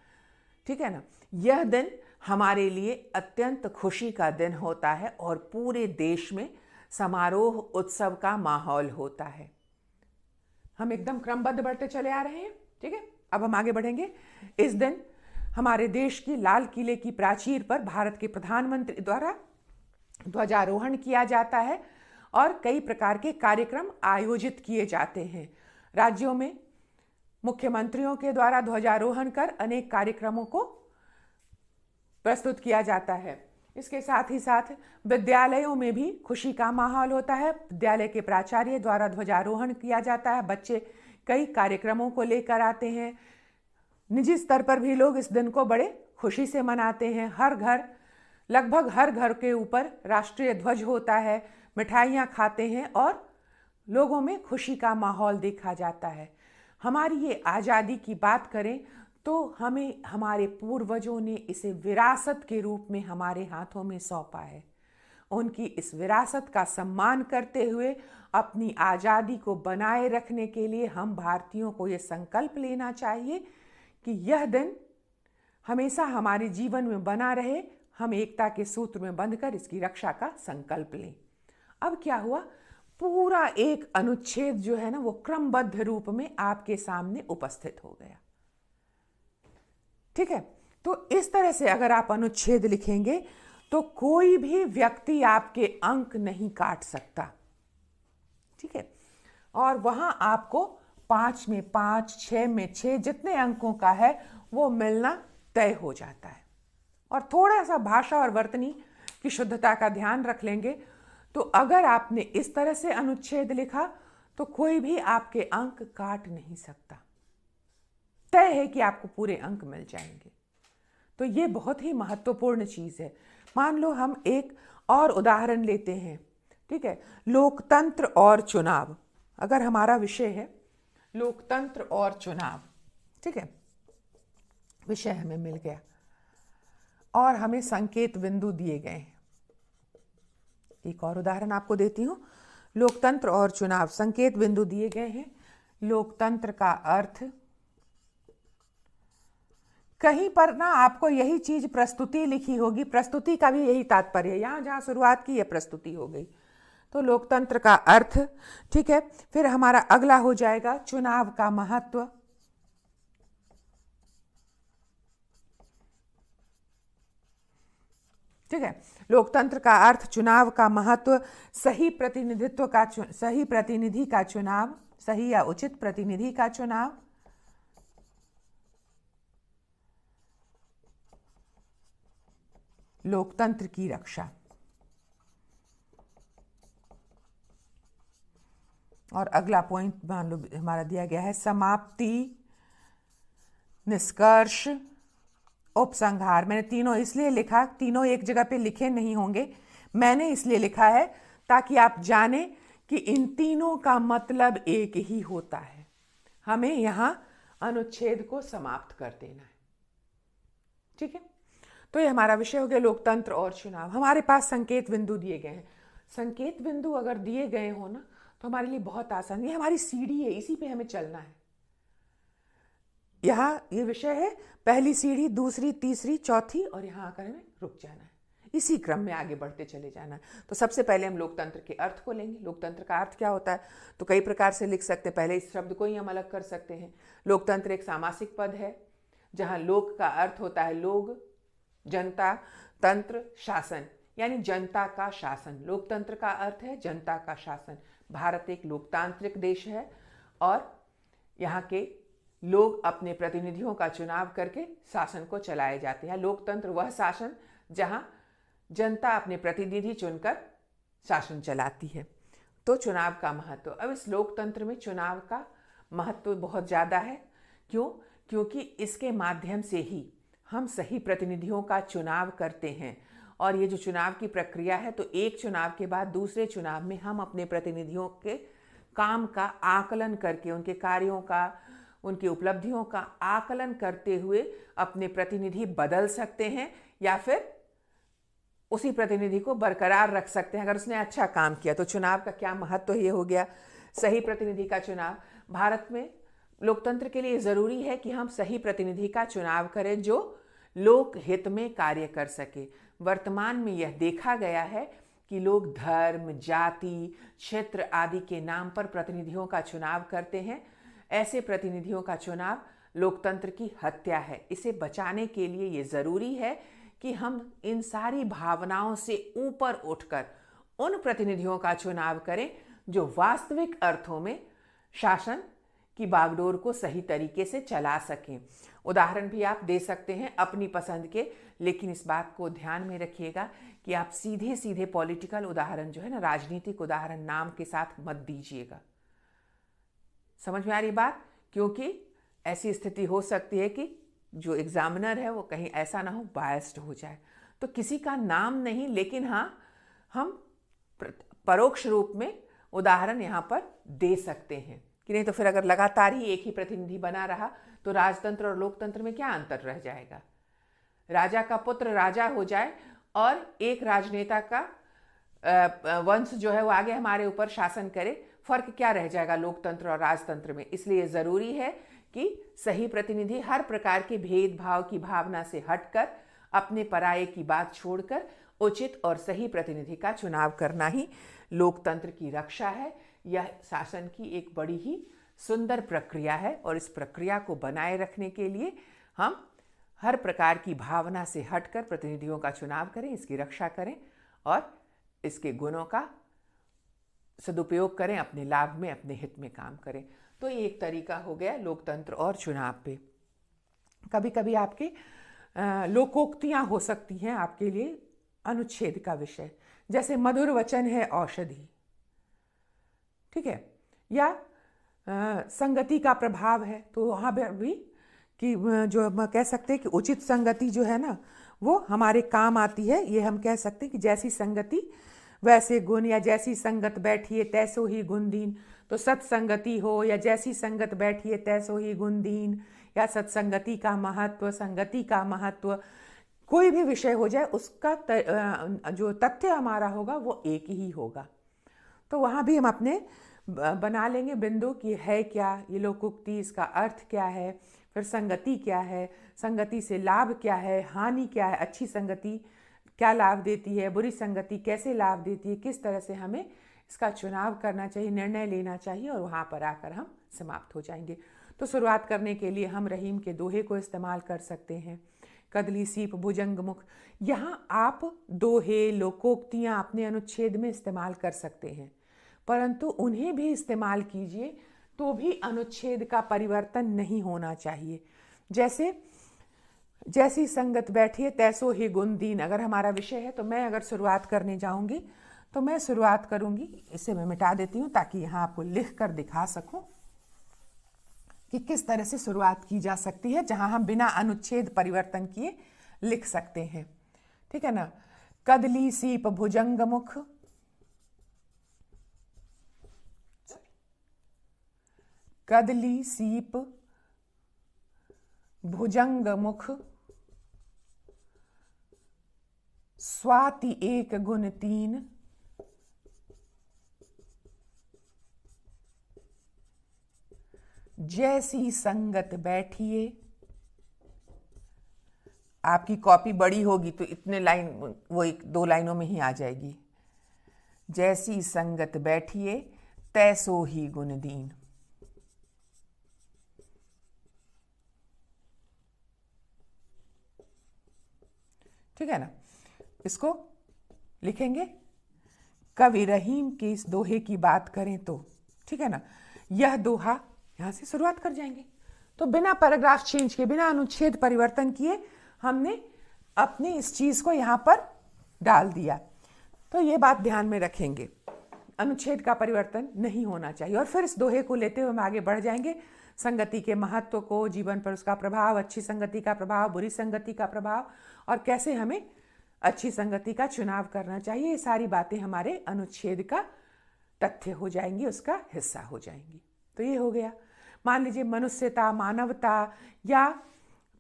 ठीक है ना। यह दिन हमारे लिए अत्यंत खुशी का दिन होता है और पूरे देश में समारोह उत्सव का माहौल होता है। हम एकदम क्रमबद्ध बढ़ते चले आ रहे हैं, ठीक है। अब हम आगे बढ़ेंगे। इस दिन हमारे देश की लाल किले की प्राचीर पर भारत के प्रधानमंत्री द्वारा ध्वजारोहण किया जाता है और कई प्रकार के कार्यक्रम आयोजित किए जाते हैं। राज्यों में मुख्यमंत्रियों के द्वारा ध्वजारोहण कर अनेक कार्यक्रमों को प्रस्तुत किया जाता है। इसके साथ ही साथ विद्यालयों में भी खुशी का माहौल होता है। विद्यालय के प्राचार्य द्वारा ध्वजारोहण किया जाता है, बच्चे कई कार्यक्रमों को लेकर आते हैं। निजी स्तर पर भी लोग इस दिन को बड़े खुशी से मनाते हैं। हर घर, लगभग हर घर के ऊपर राष्ट्रीय ध्वज होता है, मिठाइयाँ खाते हैं और लोगों में खुशी का माहौल देखा जाता है। हमारी ये आज़ादी की बात करें तो हमें हमारे पूर्वजों ने इसे विरासत के रूप में हमारे हाथों में सौंपा है। उनकी इस विरासत का सम्मान करते हुए अपनी आज़ादी को बनाए रखने के लिए हम भारतीयों को ये संकल्प लेना चाहिए कि यह दिन हमेशा हमारे जीवन में बना रहे। हम एकता के सूत्र में बंधकर इसकी रक्षा का संकल्प लें। अब क्या हुआ, पूरा एक अनुच्छेद जो है ना वो क्रमबद्ध रूप में आपके सामने उपस्थित हो गया, ठीक है। तो इस तरह से अगर आप अनुच्छेद लिखेंगे तो कोई भी व्यक्ति आपके अंक नहीं काट सकता, ठीक है। और वहां आपको 5 में 5, 6 में 6, जितने अंकों का है वो मिलना तय हो जाता है। और थोड़ा सा भाषा और वर्तनी की शुद्धता का ध्यान रख लेंगे तो अगर आपने इस तरह से अनुच्छेद लिखा तो कोई भी आपके अंक काट नहीं सकता, तय है कि आपको पूरे अंक मिल जाएंगे। तो ये बहुत ही महत्वपूर्ण चीज़ है। मान लो हम एक और उदाहरण लेते हैं, ठीक है। लोकतंत्र और चुनाव, अगर हमारा विषय है लोकतंत्र और चुनाव, ठीक है, विषय हमें मिल गया और हमें संकेत बिंदु दिए गए हैं। एक और उदाहरण आपको देती हूँ, लोकतंत्र और चुनाव, संकेत बिंदु दिए गए हैं। लोकतंत्र का अर्थ, कहीं पर ना आपको यही चीज प्रस्तुति लिखी होगी, प्रस्तुति का भी यही तात्पर्य है, यहां जहां शुरुआत की यह प्रस्तुति हो गई। तो लोकतंत्र का अर्थ, ठीक है। फिर हमारा अगला हो जाएगा चुनाव का महत्व, ठीक है। लोकतंत्र का अर्थ चुनाव का महत्व, सही प्रतिनिधित्व का सही प्रतिनिधि का चुनाव, सही या उचित प्रतिनिधि का चुनाव, लोकतंत्र की रक्षा। और अगला पॉइंट मान लो हमारा दिया गया है समाप्ति, निष्कर्ष, उपसंहार। मैंने तीनों इसलिए लिखा, तीनों एक जगह पे लिखे नहीं होंगे, मैंने इसलिए लिखा है ताकि आप जाने कि इन तीनों का मतलब एक ही होता है। हमें यहां अनुच्छेद को समाप्त कर देना है। ठीक है, तो ये हमारा विषय हो गया लोकतंत्र और चुनाव। हमारे पास संकेत बिंदु दिए गए हैं। संकेत बिंदु अगर दिए गए हो ना तो हमारे लिए बहुत आसान, ये हमारी सीढ़ी है, इसी पे हमें चलना है। यहाँ ये विषय है, पहली सीढ़ी, दूसरी, तीसरी, चौथी, और यहाँ आकर हमें रुक जाना है, इसी क्रम में आगे बढ़ते चले जाना है। तो सबसे पहले हम लोकतंत्र के अर्थ को लेंगे। लोकतंत्र का अर्थ क्या होता है, तो कई प्रकार से लिख सकते हैं। पहले इस शब्द को ही हम अलग कर सकते हैं। लोकतंत्र एक सामासिक पद है जहाँ लोक का अर्थ होता है लोग, जनता, तंत्र, शासन, यानी जनता का शासन। लोकतंत्र का अर्थ है जनता का शासन। भारत एक लोकतांत्रिक देश है और यहाँ के लोग अपने प्रतिनिधियों का चुनाव करके शासन को चलाए जाते हैं। लोकतंत्र वह शासन जहाँ जनता अपने प्रतिनिधि चुनकर शासन चलाती है। तो चुनाव का महत्व, अब इस लोकतंत्र में चुनाव का महत्व बहुत ज़्यादा है। क्यों? क्योंकि इसके माध्यम से ही हम सही प्रतिनिधियों का चुनाव करते हैं। और ये जो चुनाव की प्रक्रिया है, तो एक चुनाव के बाद दूसरे चुनाव में हम अपने प्रतिनिधियों के काम का आकलन करके, उनके कार्यों का, उनकी उपलब्धियों का आकलन करते हुए अपने प्रतिनिधि बदल सकते हैं या फिर उसी प्रतिनिधि को बरकरार रख सकते हैं अगर उसने अच्छा काम किया। तो चुनाव का क्या महत्व तो ये हो गया, सही प्रतिनिधि का चुनाव। भारत में लोकतंत्र के लिए ज़रूरी है कि हम सही प्रतिनिधि का चुनाव करें जो लोक हित में कार्य कर सके। वर्तमान में यह देखा गया है कि लोग धर्म, जाति, क्षेत्र आदि के नाम पर प्रतिनिधियों का चुनाव करते हैं। ऐसे प्रतिनिधियों का चुनाव लोकतंत्र की हत्या है। इसे बचाने के लिए ये ज़रूरी है कि हम इन सारी भावनाओं से ऊपर उठकर उन प्रतिनिधियों का चुनाव करें जो वास्तविक अर्थों में शासन की बागडोर को सही तरीके से चला सकें। उदाहरण भी आप दे सकते हैं अपनी पसंद के, लेकिन इस बात को ध्यान में रखिएगा कि आप सीधे सीधे पॉलिटिकल उदाहरण जो है ना, राजनीतिक उदाहरण नाम के साथ मत दीजिएगा। समझ में आ रही बात? क्योंकि ऐसी स्थिति हो सकती है कि जो एग्जामिनर है वो कहीं ऐसा ना हो बायस्ड हो जाए। तो किसी का नाम नहीं, लेकिन हाँ हम परोक्ष रूप में उदाहरण यहाँ पर दे सकते हैं कि नहीं तो फिर अगर लगातार ही एक ही प्रतिनिधि बना रहा तो राजतंत्र और लोकतंत्र में क्या अंतर रह जाएगा। राजा का पुत्र राजा हो जाए और एक राजनेता का वंश जो है वो आगे हमारे ऊपर शासन करे, फर्क क्या रह जाएगा लोकतंत्र और राजतंत्र में। इसलिए ज़रूरी है कि सही प्रतिनिधि हर प्रकार के भेदभाव की भावना से हटकर, अपने पराये की बात छोड़कर उचित और सही प्रतिनिधि का चुनाव करना ही लोकतंत्र की रक्षा है। यह शासन की एक बड़ी ही सुंदर प्रक्रिया है और इस प्रक्रिया को बनाए रखने के लिए हम हर प्रकार की भावना से हटकर प्रतिनिधियों का चुनाव करें, इसकी रक्षा करें और इसके गुणों का सदुपयोग करें, अपने लाभ में, अपने हित में काम करें। तो ये एक तरीका हो गया लोकतंत्र और चुनाव पे। कभी कभी आपकी लोकोक्तियाँ हो सकती हैं आपके लिए अनुच्छेद का विषय, जैसे मधुर वचन है औषधि, ठीक है, या संगति का प्रभाव है। तो वहाँ पर भी कि जो हम कह सकते हैं कि उचित संगति जो है ना वो हमारे काम आती है। ये हम कह सकते हैं कि जैसी संगति वैसे गुण, या जैसी संगत बैठिए तैसो ही गुण दीन। तो सत्संगति हो या जैसी संगत बैठिए तैसो ही गुण दीन, या सत्संगति का महत्व, संगति का महत्व, कोई भी विषय हो जाए उसका जो तथ्य हमारा होगा वो एक ही होगा। तो वहाँ भी हम अपने बना लेंगे बिंदु कि है क्या ये लोकोक्ति, इसका अर्थ क्या है, फिर संगति क्या है, संगति से लाभ क्या है, हानि क्या है, अच्छी संगति क्या लाभ देती है, बुरी संगति कैसे लाभ देती है, किस तरह से हमें इसका चुनाव करना चाहिए, निर्णय लेना चाहिए, और वहाँ पर आकर हम समाप्त हो जाएंगे। तो शुरुआत करने के लिए हम रहीम के दोहे को इस्तेमाल कर सकते हैं। कदली सीप भुजंग मुख। यहाँ आप दोहे लोकोक्तियाँ अपने अनुच्छेद में इस्तेमाल कर सकते हैं, परंतु उन्हें भी इस्तेमाल कीजिए तो भी अनुच्छेद का परिवर्तन नहीं होना चाहिए। जैसे जैसी संगत बैठिए तैसो ही गुण दीन, अगर हमारा विषय है तो मैं अगर शुरुआत करने जाऊंगी तो मैं शुरुआत करूंगी, इसे मैं मिटा देती हूँ ताकि यहाँ आपको लिख कर दिखा सकूं कि किस तरह से शुरुआत की जा सकती है, जहां हम बिना अनुच्छेद परिवर्तन किए लिख सकते हैं। ठीक है ना। कदली सीप भुजंग मुख, कदली सीप भुजंग मुख, स्वाति एक गुण तीन, जैसी संगत बैठिए। आपकी कॉपी बड़ी होगी तो इतने लाइन वो एक दो लाइनों में ही आ जाएगी। जैसी संगत बैठिए तैसो ही गुण दीन। ठीक है ना। इसको लिखेंगे। कवि रहीम के इस दोहे की बात करें तो, ठीक है ना, यह दोहा यहां से शुरुआत कर जाएंगे। तो बिना पैराग्राफ चेंज किए, बिना अनुच्छेद परिवर्तन किए हमने अपनी इस चीज को यहां पर डाल दिया। तो ये बात ध्यान में रखेंगे, अनुच्छेद का परिवर्तन नहीं होना चाहिए। और फिर इस दोहे को लेते हुए हम आगे बढ़ जाएंगे, संगति के महत्व को, जीवन पर उसका प्रभाव, अच्छी संगति का प्रभाव, बुरी संगति का प्रभाव, और कैसे हमें अच्छी संगति का चुनाव करना चाहिए। ये सारी बातें हमारे अनुच्छेद का तथ्य हो जाएंगी, उसका हिस्सा हो जाएंगी। तो ये हो गया। मान लीजिए मनुष्यता, मानवता या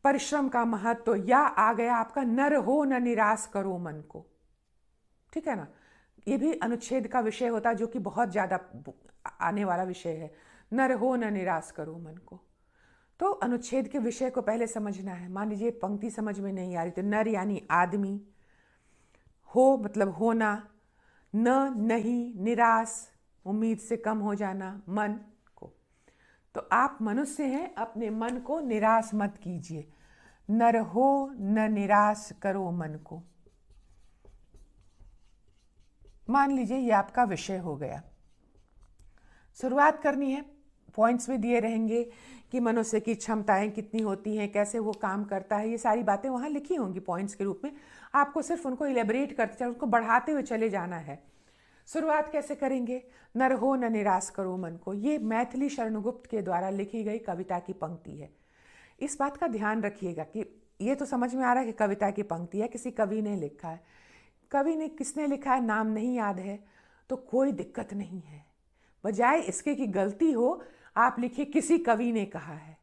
परिश्रम का महत्व, या आ गया आपका नर हो न निराश करो मन को। ठीक है ना। ये भी अनुच्छेद का विषय होता है, जो कि बहुत ज्यादा आने वाला विषय है। नर हो न निराश करो मन को। तो अनुच्छेद के विषय को पहले समझना है। मान लीजिए पंक्ति समझ में नहीं आ रही, तो नर यानी आदमी, हो मतलब होना, न नहीं निराश उम्मीद से कम हो जाना, मन को। तो आप मनुष्य हैं, अपने मन को निराश मत कीजिए। नर हो न निराश करो मन को। मान लीजिए ये आपका विषय हो गया। शुरुआत करनी है, पॉइंट्स भी दिए रहेंगे कि मनुष्य की क्षमताएं कितनी होती हैं, कैसे वो काम करता है, ये सारी बातें वहाँ लिखी होंगी पॉइंट्स के रूप में। आपको सिर्फ उनको इलेबरेट करते चलो, उनको बढ़ाते हुए चले जाना है। शुरुआत कैसे करेंगे? नर हो न निराश करो मन को। ये मैथिली शरणगुप्त के द्वारा लिखी गई कविता की पंक्ति है। इस बात का ध्यान रखिएगा कि ये तो समझ में आ रहा है कि कविता की पंक्ति है, किसी कवि ने लिखा है। कवि ने किसने लिखा है नाम नहीं याद है तो कोई दिक्कत नहीं है, बजाय इसके कि गलती हो आप लिखिए किसी कवि ने कहा है।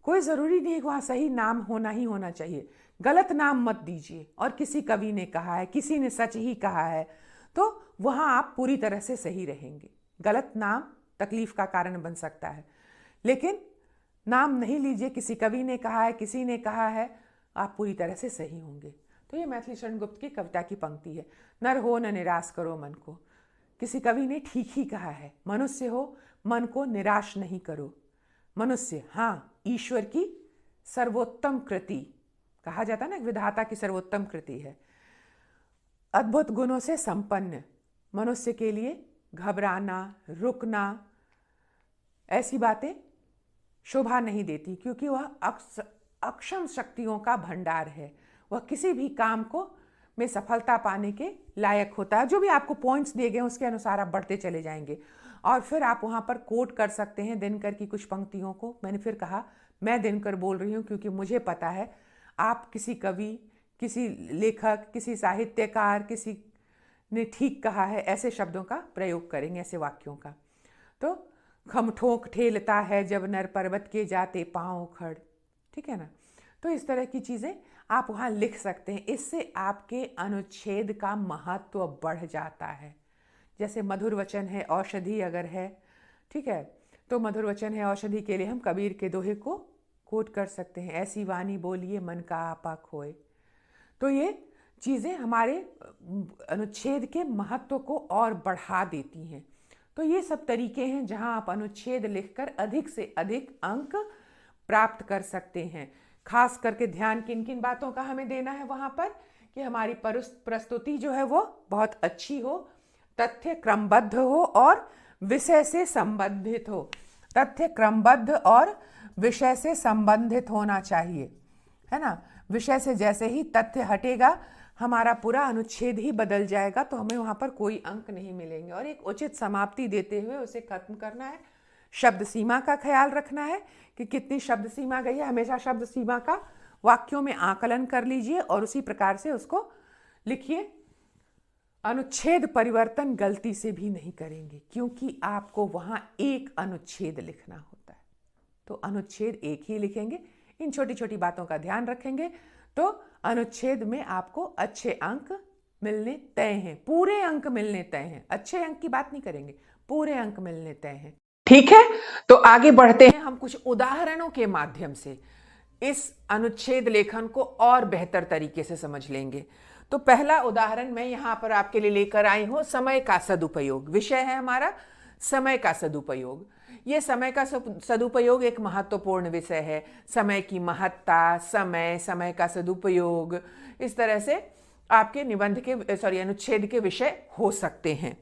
कोई जरूरी नहीं है वहां सही नाम होना ही होना चाहिए, गलत नाम मत दीजिए। और किसी कवि ने कहा है, किसी ने सच ही कहा है, तो वहां आप पूरी तरह से सही रहेंगे। गलत नाम तकलीफ का कारण बन सकता है, लेकिन नाम नहीं लीजिए, किसी कवि ने कहा है, किसी ने कहा है, आप पूरी तरह से सही होंगे। तो ये मैथिली शरणगुप्त की कविता की पंक्ति है। नर हो न निराश करो मन को। किसी कवि ने ठीक ही कहा है, मनुष्य हो मन को निराश नहीं करो। मनुष्य हाँ ईश्वर की सर्वोत्तम कृति, कहा जाता है ना, विधाता की सर्वोत्तम कृति है, अद्भुत गुणों से संपन्न। मनुष्य के लिए घबराना, रुकना, ऐसी बातें शोभा नहीं देती, क्योंकि वह अक्षम शक्तियों का भंडार है। वह किसी भी काम को में सफलता पाने के लायक होता है। जो भी आपको पॉइंट्स दिए गए उसके अनुसार आप बढ़ते चले जाएंगे। और फिर आप वहाँ पर कोट कर सकते हैं दिनकर की कुछ पंक्तियों को। मैंने फिर कहा मैं दिनकर बोल रही हूँ क्योंकि मुझे पता है आप किसी कवि, किसी लेखक, किसी साहित्यकार, किसी ने ठीक कहा है, ऐसे शब्दों का प्रयोग करेंगे, ऐसे वाक्यों का। तो खम ठोक ठेलता है जब नर पर्वत के जाते पाँव उखड़। ठीक है ना। तो इस तरह की चीज़ें आप वहाँ लिख सकते हैं। इससे आपके अनुच्छेद का महत्व बढ़ जाता है। जैसे मधुर वचन है औषधि अगर है, ठीक है, तो मधुर वचन है औषधि के लिए हम कबीर के दोहे को कोट कर सकते हैं, ऐसी वाणी बोलिए मन का आपा खोए। तो ये चीज़ें हमारे अनुच्छेद के महत्व को और बढ़ा देती हैं। तो ये सब तरीके हैं जहां आप अनुच्छेद लिखकर अधिक से अधिक अंक प्राप्त कर सकते हैं। खास करके ध्यान किन किन बातों का हमें देना है वहां पर, कि हमारी प्रस्तुति जो है वो बहुत अच्छी हो, तथ्य क्रमबद्ध हो और विषय से संबंधित हो। तथ्य क्रमबद्ध और विषय से संबंधित होना चाहिए, है ना। विषय से जैसे ही तथ्य हटेगा हमारा पूरा अनुच्छेद ही बदल जाएगा, तो हमें वहां पर कोई अंक नहीं मिलेंगे। और एक उचित समाप्ति देते हुए उसे खत्म करना है। शब्द सीमा का ख्याल रखना है कि कितनी शब्द सीमा गई है। हमेशा शब्द सीमा का वाक्यों में आकलन कर लीजिए और उसी प्रकार से उसको लिखिए। अनुच्छेद परिवर्तन गलती से भी नहीं करेंगे, क्योंकि आपको वहां एक अनुच्छेद लिखना होता है, तो अनुच्छेद एक ही लिखेंगे। इन छोटी छोटी बातों का ध्यान रखेंगे तो अनुच्छेद में आपको अच्छे अंक मिलने तय हैं, पूरे अंक मिलने तय हैं। अच्छे अंक की बात नहीं करेंगे, पूरे अंक मिलने तय हैं। ठीक है, तो आगे बढ़ते हैं। हम कुछ उदाहरणों के माध्यम से इस अनुच्छेद लेखन को और बेहतर तरीके से समझ लेंगे। तो पहला उदाहरण मैं यहां पर आपके लिए लेकर आई हूं, समय का सदुपयोग। विषय है हमारा समय का सदुपयोग। ये समय का सदुपयोग एक महत्वपूर्ण विषय है। समय की महत्ता, समय का सदुपयोग, इस तरह से आपके निबंध के अनुच्छेद के विषय हो सकते हैं।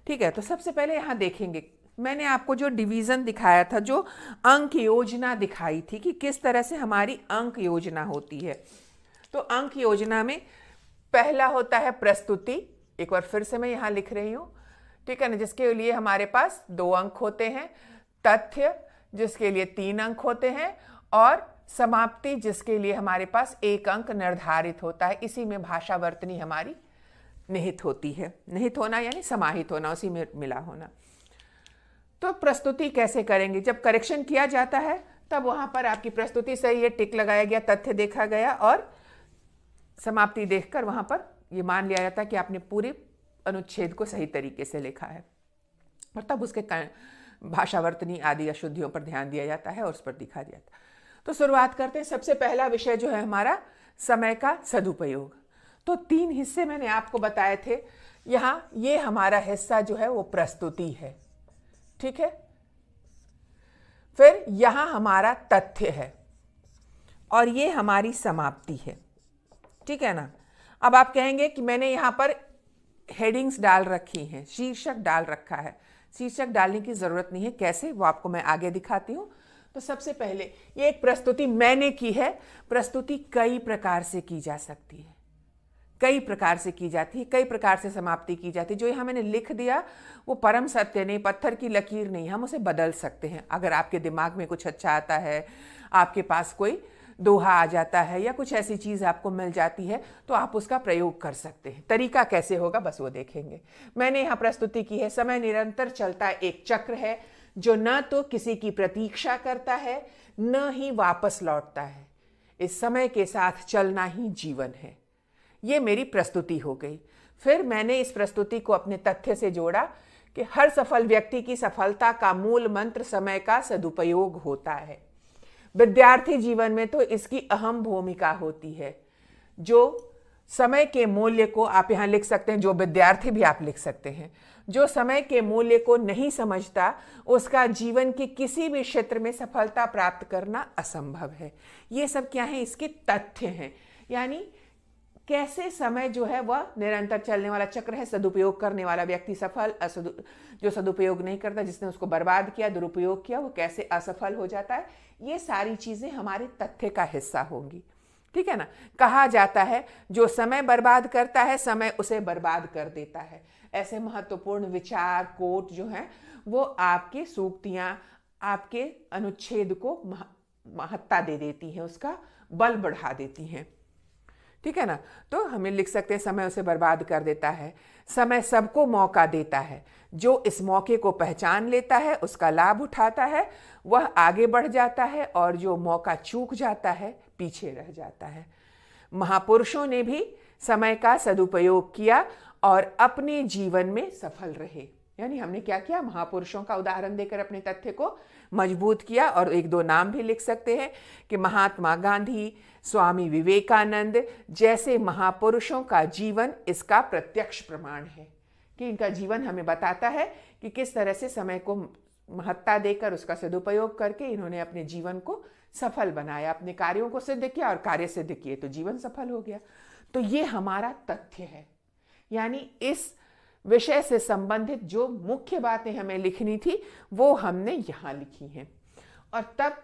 ठीक है, तो सबसे पहले यहां देखेंगे, मैंने आपको जो डिवीजन दिखाया था, जो अंक योजना दिखाई थी कि किस तरह से हमारी अंक योजना होती है। तो अंक योजना में पहला होता है प्रस्तुति। एक बार फिर से मैं यहां लिख रही हूं, ठीक है ना, जिसके लिए हमारे पास 2 अंक होते हैं। तथ्य जिसके लिए 3 अंक होते हैं, और समाप्ति जिसके लिए हमारे पास 1 अंक निर्धारित होता है। इसी में भाषा वर्तनी हमारी निहित होती है। निहित होना यानी समाहित होना, उसी में मिला होना। तो प्रस्तुति कैसे करेंगे? जब करेक्शन किया जाता है तब वहां पर आपकी प्रस्तुति सही है, टिक लगाया गया, तथ्य देखा गया और समाप्ति देखकर वहां पर यह मान लिया जाता है कि आपने पूरे अनुच्छेद को सही तरीके से लिखा है, और तब उसके भाषावर्तनी आदि अशुद्धियों पर ध्यान दिया जाता है और उस पर दिखा जाता है। तो शुरुआत करते हैं। सबसे पहला विषय जो है हमारा समय का सदुपयोग। तो 3 हिस्से मैंने आपको बताए थे। यहां ये हमारा हिस्सा जो है वो प्रस्तुति है, ठीक है। फिर यहां हमारा तथ्य है और ये हमारी समाप्ति है, ठीक है ना। अब आप कहेंगे कि मैंने यहां पर हेडिंग्स डाल रखी हैं, शीर्षक डाल रखा है। शीर्षक डालने की जरूरत नहीं है, कैसे वो आपको मैं आगे दिखाती हूं। तो सबसे पहले ये एक प्रस्तुति मैंने की है। प्रस्तुति कई प्रकार से की जा सकती है, कई प्रकार से की जाती है, कई प्रकार से समाप्ति की जाती है। जो यहाँ मैंने लिख दिया वो परम सत्य नहीं, पत्थर की लकीर नहीं, हम उसे बदल सकते हैं। अगर आपके दिमाग में कुछ अच्छा आता है, आपके पास कोई दोहा आ जाता है या कुछ ऐसी चीज आपको मिल जाती है, तो आप उसका प्रयोग कर सकते हैं। तरीका कैसे होगा बस वो देखेंगे। मैंने यहाँ प्रस्तुति की है। समय निरंतर चलता एक चक्र है जो न तो किसी की प्रतीक्षा करता है न ही वापस लौटता है। इस समय के साथ चलना ही जीवन है। ये मेरी प्रस्तुति हो गई। फिर मैंने इस प्रस्तुति को अपने तथ्य से जोड़ा कि हर सफल व्यक्ति की सफलता का मूल मंत्र समय का सदुपयोग होता है। विद्यार्थी जीवन में तो इसकी अहम भूमिका होती है। जो समय के मूल्य को, आप यहां लिख सकते हैं, जो विद्यार्थी भी आप लिख सकते हैं, जो समय के मूल्य को नहीं समझता उसका जीवन के किसी भी क्षेत्र में सफलता प्राप्त करना असंभव है। ये सब क्या है? इसके तथ्य हैं। यानी कैसे समय जो है वह निरंतर चलने वाला चक्र है। सदुपयोग करने वाला व्यक्ति सफल, जो सदुपयोग नहीं करता, जिसने उसको बर्बाद किया, दुरुपयोग किया, वो कैसे असफल हो जाता है। ये सारी चीजें हमारे तथ्य का हिस्सा होंगी, ठीक है ना। कहा जाता है जो समय बर्बाद करता है समय उसे बर्बाद कर देता है। ऐसे महत्वपूर्ण विचार, कोट जो हैं वो आपके सूक्तियां आपके अनुच्छेद को महत्ता दे देती हैं, उसका बल बढ़ा देती हैं, ठीक है ना। तो हमें लिख सकते हैं समय उसे बर्बाद कर देता है। समय सबको मौका देता है। जो इस मौके को पहचान लेता है, उसका लाभ उठाता है, वह आगे बढ़ जाता है, और जो मौका चूक जाता है पीछे रह जाता है। महापुरुषों ने भी समय का सदुपयोग किया और अपने जीवन में सफल रहे। यानी हमने क्या किया? महापुरुषों का उदाहरण देकर अपने तथ्य को मजबूत किया। और 1-2 नाम भी लिख सकते हैं कि महात्मा गांधी, स्वामी विवेकानंद जैसे महापुरुषों का जीवन इसका प्रत्यक्ष प्रमाण है कि इनका जीवन हमें बताता है कि किस तरह से समय को महत्ता देकर उसका सदुपयोग करके इन्होंने अपने जीवन को सफल बनाया, अपने कार्यों को सिद्ध किया और कार्य सिद्ध किए तो जीवन सफल हो गया। तो ये हमारा तथ्य है। यानी इस विषय से संबंधित जो मुख्य बातें हमें लिखनी थी वो हमने यहां लिखी हैं। और तब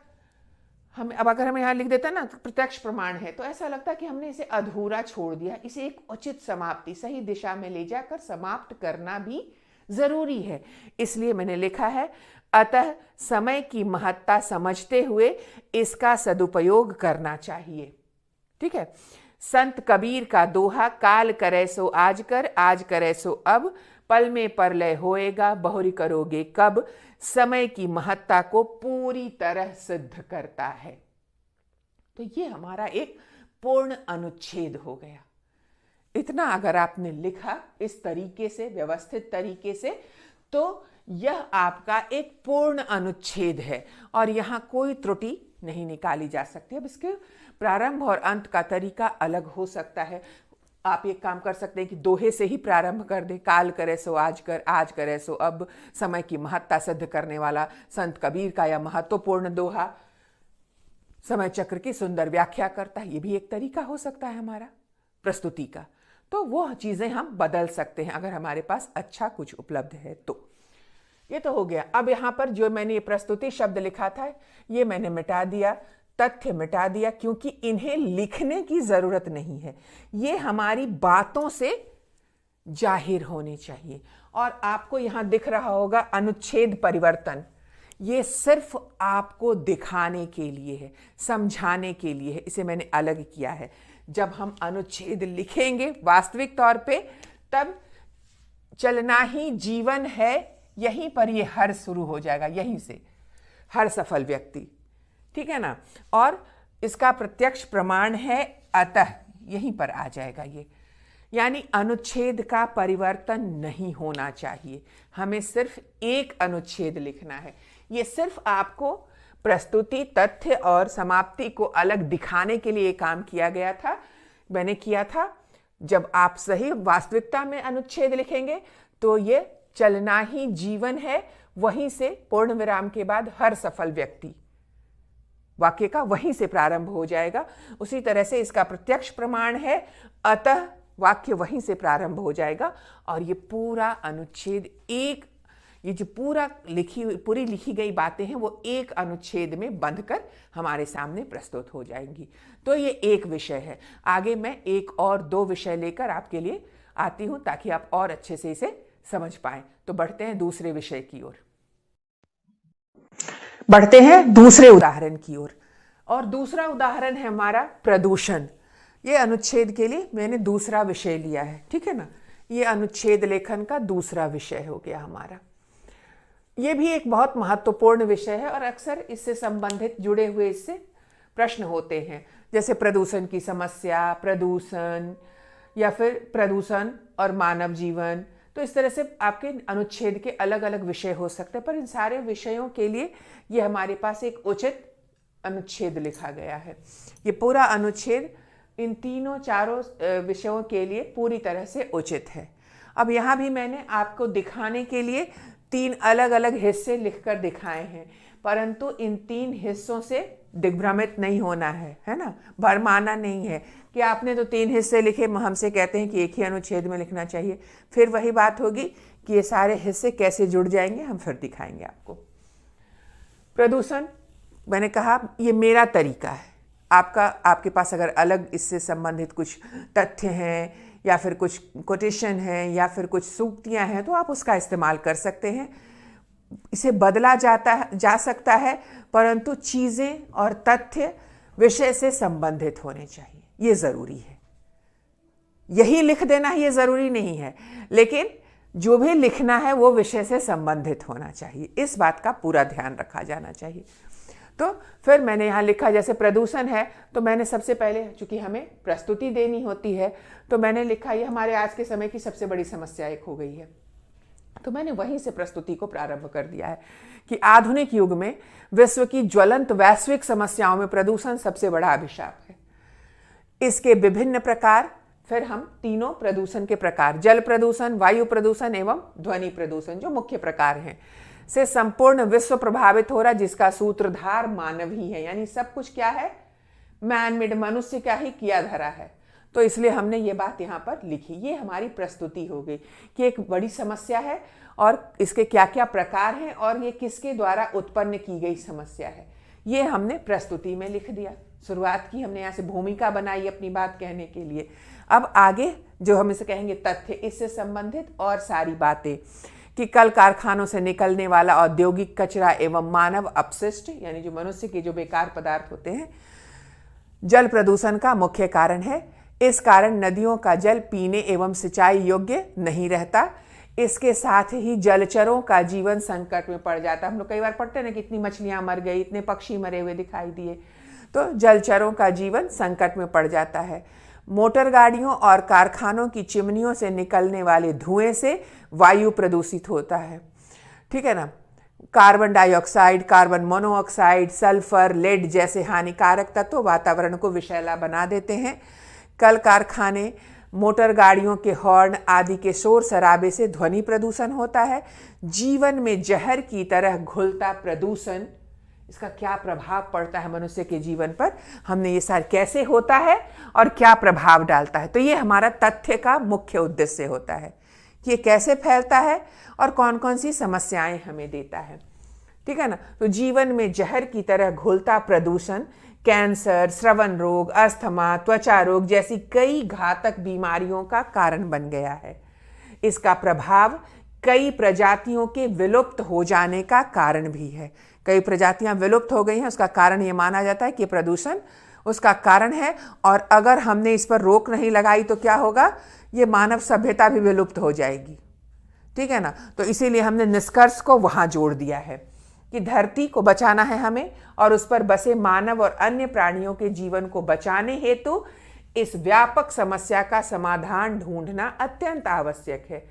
हम अब अगर हम यहां लिख देता ना प्रत्यक्ष प्रमाण है, तो ऐसा लगता है कि हमने इसे अधूरा छोड़ दिया। इसे एक उचित समाप्ति, सही दिशा में ले जाकर समाप्त करना भी जरूरी है। इसलिए मैंने लिखा है, अतः समय की महत्ता समझते हुए इसका सदुपयोग करना चाहिए। ठीक है। संत कबीर का दोहा, काल करे सो आज करे सो अब, पल में परलय होएगा बहुरी करोगे कब, समय की महत्ता को पूरी तरह सिद्ध करता है। तो ये हमारा एक पूर्ण अनुच्छेद हो गया। इतना अगर आपने लिखा इस तरीके से, व्यवस्थित तरीके से, तो यह आपका एक पूर्ण अनुच्छेद है और यहां कोई त्रुटि नहीं निकाली जा सकती। अब इसके प्रारंभ और अंत का तरीका अलग हो सकता है। आप एक काम कर सकते हैं कि दोहे से ही प्रारंभ कर दें, काल करे सो आज करे सो अब, समय की महत्ता सिद्ध करने वाला संत कबीर का यह महत्वपूर्ण दोहा समय चक्र की सुंदर व्याख्या करता है। ये भी एक तरीका हो सकता है हमारा प्रस्तुति का। तो वो चीजें हम बदल सकते हैं अगर हमारे पास अच्छा कुछ उपलब्ध है तो। ये तो हो गया। अब यहां पर जो मैंने ये प्रस्तुति शब्द लिखा था ये मैंने मिटा दिया, तथ्य मिटा दिया, क्योंकि इन्हें लिखने की जरूरत नहीं है। ये हमारी बातों से जाहिर होने चाहिए। और आपको यहां दिख रहा होगा अनुच्छेद परिवर्तन, ये सिर्फ आपको दिखाने के लिए है, समझाने के लिए है। इसे मैंने अलग किया है। जब हम अनुच्छेद लिखेंगे वास्तविक तौर पे, तब चलना ही जीवन है, यहीं पर ये हर शुरू हो जाएगा, यहीं से हर सफल व्यक्ति। ठीक है ना। और इसका प्रत्यक्ष प्रमाण है अतः, यहीं पर आ जाएगा ये। यानी अनुच्छेद का परिवर्तन नहीं होना चाहिए, हमें सिर्फ एक अनुच्छेद लिखना है। ये सिर्फ आपको प्रस्तुति, तथ्य और समाप्ति को अलग दिखाने के लिए काम किया गया था, मैंने किया था। जब आप सही वास्तविकता में अनुच्छेद लिखेंगे तो ये चलना ही जीवन है, वहीं से पूर्ण विराम के बाद हर सफल व्यक्ति, वाक्य का वहीं से प्रारंभ हो जाएगा। उसी तरह से इसका प्रत्यक्ष प्रमाण है अतः, वाक्य वहीं से प्रारंभ हो जाएगा। और ये पूरा अनुच्छेद एक, ये जो पूरी लिखी गई बातें हैं वो एक अनुच्छेद में बंधकर हमारे सामने प्रस्तुत हो जाएंगी। तो ये एक विषय है। आगे मैं एक और दो विषय लेकर आपके लिए आती हूं ताकि आप और अच्छे से इसे समझ पाएं। तो बढ़ते हैं दूसरे विषय की ओर, बढ़ते हैं दूसरे उदाहरण की ओर। और दूसरा उदाहरण है हमारा प्रदूषण। ये अनुच्छेद के लिए मैंने दूसरा विषय लिया है। ठीक है ना। ये अनुच्छेद लेखन का दूसरा विषय हो गया हमारा। ये भी एक बहुत महत्वपूर्ण विषय है और अक्सर इससे संबंधित जुड़े हुए इससे प्रश्न होते हैं, जैसे प्रदूषण की समस्या, प्रदूषण, या फिर प्रदूषण और मानव जीवन। तो इस तरह से आपके अनुच्छेद के अलग अलग विषय हो सकते हैं, पर इन सारे विषयों के लिए ये हमारे पास एक उचित अनुच्छेद लिखा गया है। ये पूरा अनुच्छेद इन तीनों चारों विषयों के लिए पूरी तरह से उचित है। अब यहाँ भी मैंने आपको दिखाने के लिए तीन अलग अलग हिस्से लिखकर दिखाए हैं, परंतु इन तीन हिस्सों से दिग्भ्रमित नहीं होना है ना, भरमाना नहीं है कि आपने तो तीन हिस्से लिखे, हमसे कहते हैं कि एक ही अनुच्छेद में लिखना चाहिए। फिर वही बात होगी कि ये सारे हिस्से कैसे जुड़ जाएंगे, हम फिर दिखाएंगे आपको। प्रदूषण, मैंने कहा ये मेरा तरीका है। आपके पास अगर अलग इससे संबंधित कुछ तथ्य हैं या फिर कुछ कोटेशन है या फिर कुछ सूक्तियां हैं तो आप उसका इस्तेमाल कर सकते हैं। इसे बदला जा सकता है, परंतु चीजें और तथ्य विषय से संबंधित होने चाहिए, ये जरूरी है। यही लिख देना ये जरूरी नहीं है, लेकिन जो भी लिखना है वो विषय से संबंधित होना चाहिए। इस बात का पूरा ध्यान रखा जाना चाहिए। तो फिर मैंने यहाँ लिखा, जैसे प्रदूषण है तो मैंने सबसे पहले, चूंकि हमें प्रस्तुति देनी होती है, तो मैंने लिखा ये हमारे आज के समय की सबसे बड़ी समस्या एक हो गई है। तो मैंने वहीं से प्रस्तुति को प्रारंभ कर दिया है कि आधुनिक युग में विश्व की ज्वलंत वैश्विक समस्याओं में प्रदूषण सबसे बड़ा अभिशाप है। इसके विभिन्न प्रकार, फिर हम तीनों प्रदूषण के प्रकार, जल प्रदूषण, वायु प्रदूषण एवं ध्वनि प्रदूषण, जो मुख्य प्रकार हैं, से संपूर्ण विश्व प्रभावित हो रहा है, जिसका सूत्रधार मानव ही है। यानी सब कुछ क्या है, मैन मेड, मनुष्य क्या ही किया धरा है। तो इसलिए हमने ये बात यहाँ पर लिखी। ये हमारी प्रस्तुति हो गई कि एक बड़ी समस्या है और इसके क्या क्या प्रकार हैं और ये किसके द्वारा उत्पन्न की गई समस्या है, ये हमने प्रस्तुति में लिख दिया। शुरुआत की हमने यहाँ से, भूमिका बनाई अपनी बात कहने के लिए। अब आगे जो हम इसे कहेंगे तथ्य, इससे संबंधित और सारी बातें कि कल कारखानों से निकलने वाला औद्योगिक कचरा एवं मानव अपशिष्ट, यानी जो मनुष्य के जो बेकार पदार्थ होते हैं, जल प्रदूषण का मुख्य कारण है। इस कारण नदियों का जल पीने एवं सिंचाई योग्य नहीं रहता। इसके साथ ही जलचरों का जीवन संकट में पड़ जाता है। हम लोग कई बार पढ़ते हैं ना कि इतनी मछलियां मर गई, इतने पक्षी मरे हुए दिखाई दिए, तो जलचरों का जीवन संकट में पड़ जाता है। मोटर गाड़ियों और कारखानों की चिमनियों से निकलने वाले धुएं से वायु प्रदूषित होता है, ठीक है ना। Carbon dioxide, carbon monoxide, sulphur, lead जैसे हानिकारक तत्व वातावरण को विषैला बना देते हैं। कल कारखाने, मोटर गाड़ियों के हॉर्न आदि के शोर शराबे से ध्वनि प्रदूषण होता है। जीवन में जहर की तरह घुलता प्रदूषण, इसका क्या प्रभाव पड़ता है मनुष्य के जीवन पर, हमने ये सारे कैसे होता है और क्या प्रभाव डालता है। तो ये हमारा तथ्य का मुख्य उद्देश्य होता है कि ये कैसे फैलता है और कौन कौन सी समस्याएं हमें देता है, ठीक है ना। तो जीवन में जहर की तरह घुलता प्रदूषण कैंसर, श्रवण रोग, अस्थमा, त्वचा रोग जैसी कई घातक बीमारियों का कारण बन गया है। इसका प्रभाव कई प्रजातियों के विलुप्त हो जाने का कारण भी है। कई प्रजातियां विलुप्त हो गई हैं, उसका कारण ये माना जाता है कि प्रदूषण उसका कारण है। और अगर हमने इस पर रोक नहीं लगाई तो क्या होगा, ये मानव सभ्यता भी विलुप्त हो जाएगी, ठीक है ना। तो इसीलिए हमने निष्कर्ष को वहां जोड़ दिया है कि धरती को बचाना है हमें और उस पर बसे मानव और अन्य प्राणियों के जीवन को बचाने हेतु इस व्यापक समस्या का समाधान ढूंढना अत्यंत आवश्यक है।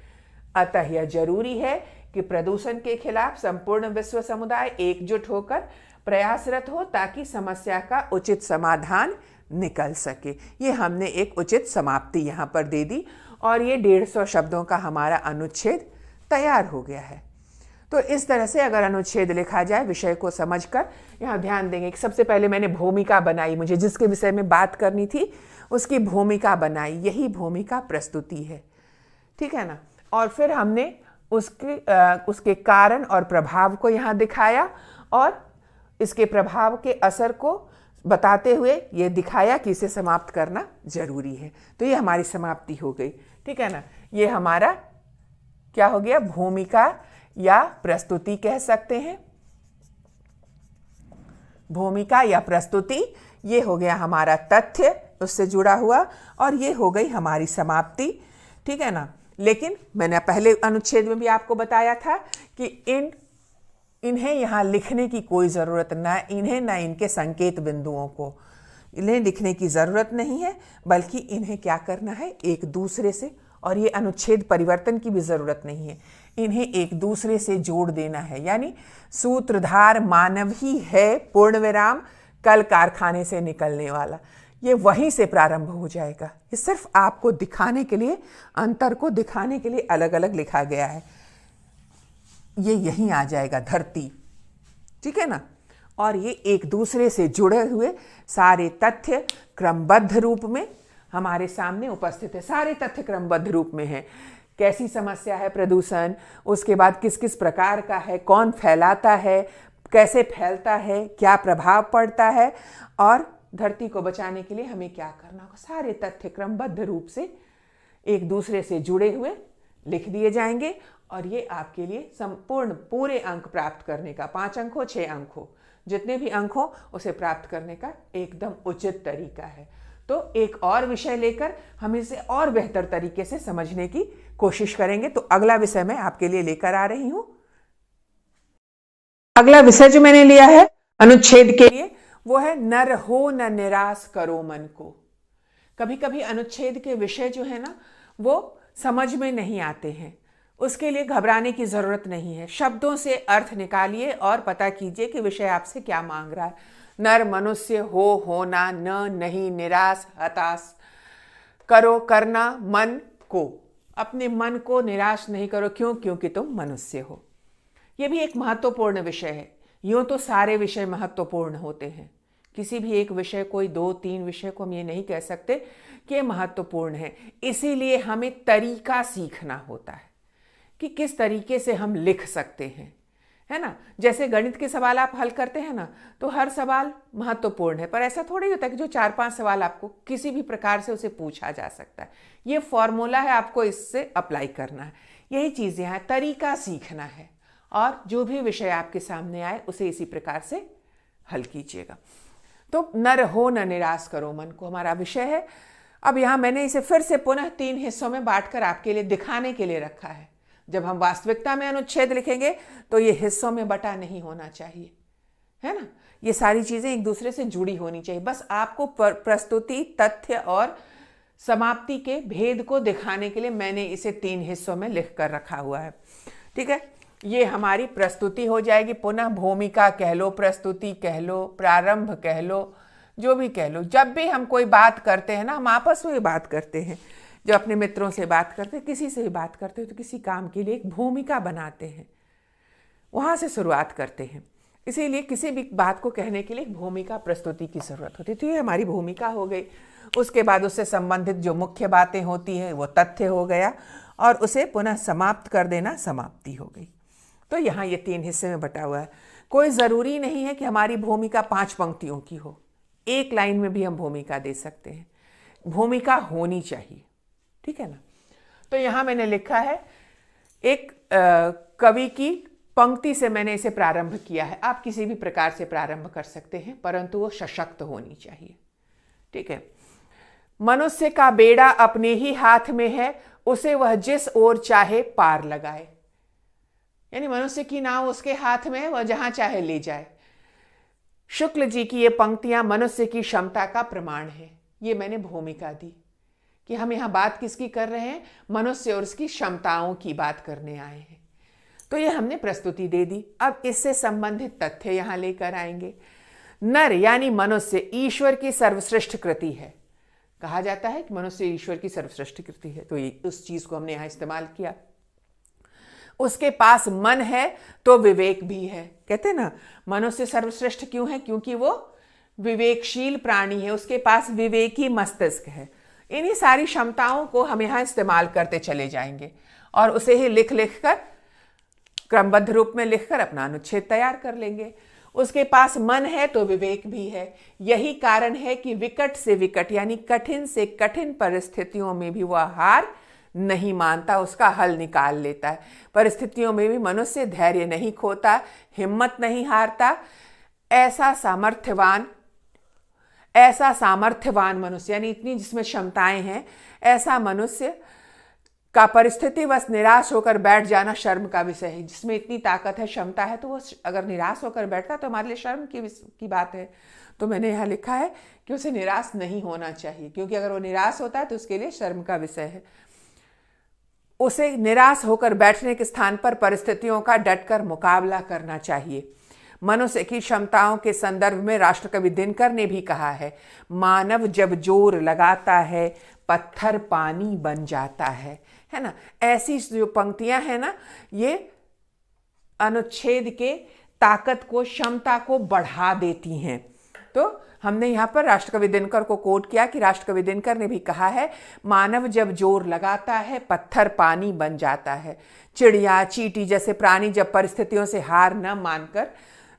अतः यह जरूरी है कि प्रदूषण के खिलाफ संपूर्ण विश्व समुदाय एकजुट होकर प्रयासरत हो ताकि समस्या का उचित समाधान निकल सके। ये हमने एक उचित समाप्ति यहाँ पर दे दी और ये 150 शब्दों का हमारा अनुच्छेद तैयार हो गया है। तो इस तरह से अगर अनुच्छेद लिखा जाए विषय को समझकर, यहाँ ध्यान देंगे कि सबसे पहले मैंने भूमिका बनाई, मुझे जिसके विषय में बात करनी थी उसकी भूमिका बनाई, यही भूमिका प्रस्तुति है, ठीक है ना। और फिर हमने उसके कारण और प्रभाव को यहाँ दिखाया और इसके प्रभाव के असर को बताते हुए ये दिखाया कि इसे समाप्त करना जरूरी है। तो ये हमारी समाप्ति हो गई, ठीक है ना। ये हमारा क्या हो गया, भूमिका या प्रस्तुति कह सकते हैं। भूमिका या प्रस्तुति, ये हो गया हमारा तथ्य उससे जुड़ा हुआ और ये हो गई हमारी समाप्ति, ठीक है ना। लेकिन मैंने पहले अनुच्छेद में भी आपको बताया था कि इन्हें यहाँ लिखने की कोई ज़रूरत ना, इन्हें ना इनके संकेत बिंदुओं को इन्हें लिखने की ज़रूरत नहीं है, बल्कि इन्हें क्या करना है एक दूसरे से, और ये अनुच्छेद परिवर्तन की भी ज़रूरत नहीं है, इन्हें एक दूसरे से जोड़ देना है। यानी सूत्रधार मानव ही है, पूर्ण विराम कल कारखाने से निकलने वाला, ये वहीं से प्रारंभ हो जाएगा। ये सिर्फ आपको दिखाने के लिए, अंतर को दिखाने के लिए अलग अलग लिखा गया है। ये यहीं आ जाएगा धरती, ठीक है ना। और ये एक दूसरे से जुड़े हुए सारे तथ्य क्रमबद्ध रूप में हमारे सामने उपस्थित है। सारे तथ्य क्रमबद्ध रूप में हैं। कैसी समस्या है प्रदूषण, उसके बाद किस किस प्रकार का है, कौन फैलाता है, कैसे फैलता है, क्या प्रभाव पड़ता है और धरती को बचाने के लिए हमें क्या करना होगा। सारे तथ्य क्रमबद्ध रूप से एक दूसरे से जुड़े हुए लिख दिए जाएंगे और ये आपके लिए संपूर्ण पूरे अंक प्राप्त करने का, 5 अंक हो 6 अंक हो, जितने भी अंक हो उसे प्राप्त करने का एकदम उचित तरीका है। तो एक और विषय लेकर हम इसे और बेहतर तरीके से समझने की कोशिश करेंगे। तो अगला विषय मैं आपके लिए लेकर आ रही हूं। अगला विषय जो मैंने लिया है अनुच्छेद के लिए वो है नर हो न निराश करो मन को। कभी कभी अनुच्छेद के विषय जो है ना वो समझ में नहीं आते हैं, उसके लिए घबराने की जरूरत नहीं है। शब्दों से अर्थ निकालिए और पता कीजिए कि विषय आपसे क्या मांग रहा है। नर मनुष्य, हो होना, न नहीं, निराश हताश, करो करना, मन को, अपने मन को निराश नहीं करो। क्यों? क्योंकि तुम मनुष्य हो। ये भी एक महत्वपूर्ण विषय है। यूं तो सारे विषय महत्वपूर्ण होते हैं, किसी भी एक विषय, कोई 2-3 विषय को हम ये नहीं कह सकते कि ये महत्वपूर्ण है। इसीलिए हमें तरीका सीखना होता है कि किस तरीके से हम लिख सकते हैं, है ना। जैसे गणित के सवाल आप हल करते हैं ना, तो हर सवाल महत्वपूर्ण है, पर ऐसा थोड़ी होता है कि जो 4-5 सवाल आपको किसी भी प्रकार से उसे पूछा जा सकता है। ये फॉर्मूला है, आपको इससे अप्लाई करना है। यही चीज़ यहाँ तरीका सीखना है, और जो भी विषय आपके सामने आए उसे इसी प्रकार से हल कीजिएगा। तो न रहो न निराश करो मन को हमारा विषय है। अब यहाँ मैंने इसे फिर से पुनः 3 हिस्सों में बांटकर आपके लिए दिखाने के लिए रखा है। जब हम वास्तविकता में अनुच्छेद लिखेंगे तो ये हिस्सों में बटा नहीं होना चाहिए, है ना। ये सारी चीज़ें एक दूसरे से जुड़ी होनी चाहिए। बस आपको प्रस्तुति, तथ्य और समाप्ति के भेद को दिखाने के लिए मैंने इसे 3 हिस्सों में लिख कर रखा हुआ है। ठीक है, ये हमारी प्रस्तुति हो जाएगी। पुनः भूमिका कह लो, प्रस्तुति कह लो, प्रारंभ कह लो, जो भी कह लो। जब भी हम कोई बात करते हैं ना, हम आपस में बात करते हैं, जो अपने मित्रों से बात करते हैं, किसी से भी बात करते हैं, तो किसी काम के लिए एक भूमिका बनाते हैं, वहाँ से शुरुआत करते हैं। इसीलिए किसी भी बात को कहने के लिए एक भूमिका, प्रस्तुति की ज़रूरत होती है। तो ये हमारी भूमिका हो गई। उसके बाद उससे संबंधित जो मुख्य बातें होती हैं वो तथ्य हो गया, और उसे पुनः समाप्त कर देना समाप्ति हो गई। तो यहाँ ये 3 हिस्से में बटा हुआ है। कोई ज़रूरी नहीं है कि हमारी भूमिका 5 पंक्तियों की हो, एक लाइन में भी हम भूमिका दे सकते हैं। भूमिका होनी चाहिए, ठीक है ना। तो यहाँ मैंने लिखा है, एक कवि की पंक्ति से मैंने इसे प्रारंभ किया है। आप किसी भी प्रकार से प्रारंभ कर सकते हैं, परंतु वो सशक्त होनी चाहिए, ठीक है। मनुष्य का बेड़ा अपने ही हाथ में है, उसे वह जिस ओर चाहे पार लगाए। यानी मनुष्य की नाव उसके हाथ में है, वह जहां चाहे ले जाए। शुक्ल जी की ये पंक्तियां मनुष्य की क्षमता का प्रमाण है। ये मैंने भूमिका दी कि हम यहाँ बात किसकी कर रहे हैं, मनुष्य और उसकी क्षमताओं की बात करने आए हैं। तो ये हमने प्रस्तुति दे दी। अब इससे संबंधित तथ्य यहाँ लेकर आएंगे। नर यानी मनुष्य ईश्वर की सर्वश्रेष्ठ कृति है। कहा जाता है कि मनुष्य ईश्वर की सर्वश्रेष्ठ कृति है, तो ये उस चीज को हमने यहाँ इस्तेमाल किया। उसके पास मन है तो विवेक भी है। कहते हैं ना, मनुष्य सर्वश्रेष्ठ क्यों है, क्योंकि वो विवेकशील प्राणी है, उसके पास विवेकी मस्तिष्क है। इन्हीं सारी क्षमताओं को हम यहाँ इस्तेमाल करते चले जाएंगे, और उसे ही लिख लिख कर, क्रमबद्ध रूप में लिखकर अपना अनुच्छेद तैयार कर लेंगे। उसके पास मन है तो विवेक भी है। यही कारण है कि विकट से विकट यानी कठिन से कठिन परिस्थितियों में भी वह हार नहीं मानता, उसका हल निकाल लेता है। परिस्थितियों में भी मनुष्य धैर्य नहीं खोता, हिम्मत नहीं हारता। ऐसा सामर्थ्यवान मनुष्य यानी इतनी जिसमें क्षमताएं हैं, ऐसा मनुष्य का परिस्थिति बस निराश होकर बैठ जाना शर्म का विषय है। जिसमें इतनी ताकत है, क्षमता है, तो वो अगर निराश होकर बैठता तो हमारे लिए शर्म की बात है। तो मैंने यहाँ लिखा है कि उसे निराश नहीं होना चाहिए, क्योंकि अगर वो निराश होता है तो उसके लिए शर्म का विषय है। उसे निराश होकर बैठने के स्थान पर परिस्थितियों का डटकर मुकाबला करना चाहिए। मनुष्य की क्षमताओं के संदर्भ में राष्ट्रकवि दिनकर ने भी कहा है, मानव जब जोर लगाता है पत्थर पानी बन जाता है ना। ऐसी जो पंक्तियां हैं ना, ये अनुच्छेद के ताकत को, क्षमता को बढ़ा देती हैं। तो हमने यहाँ पर राष्ट्रकवि दिनकर को कोट किया कि राष्ट्रकवि दिनकर ने भी कहा है, मानव जब जोर लगाता है पत्थर पानी बन जाता है। चिड़िया, चींटी जैसे प्राणी जब परिस्थितियों से हार न मानकर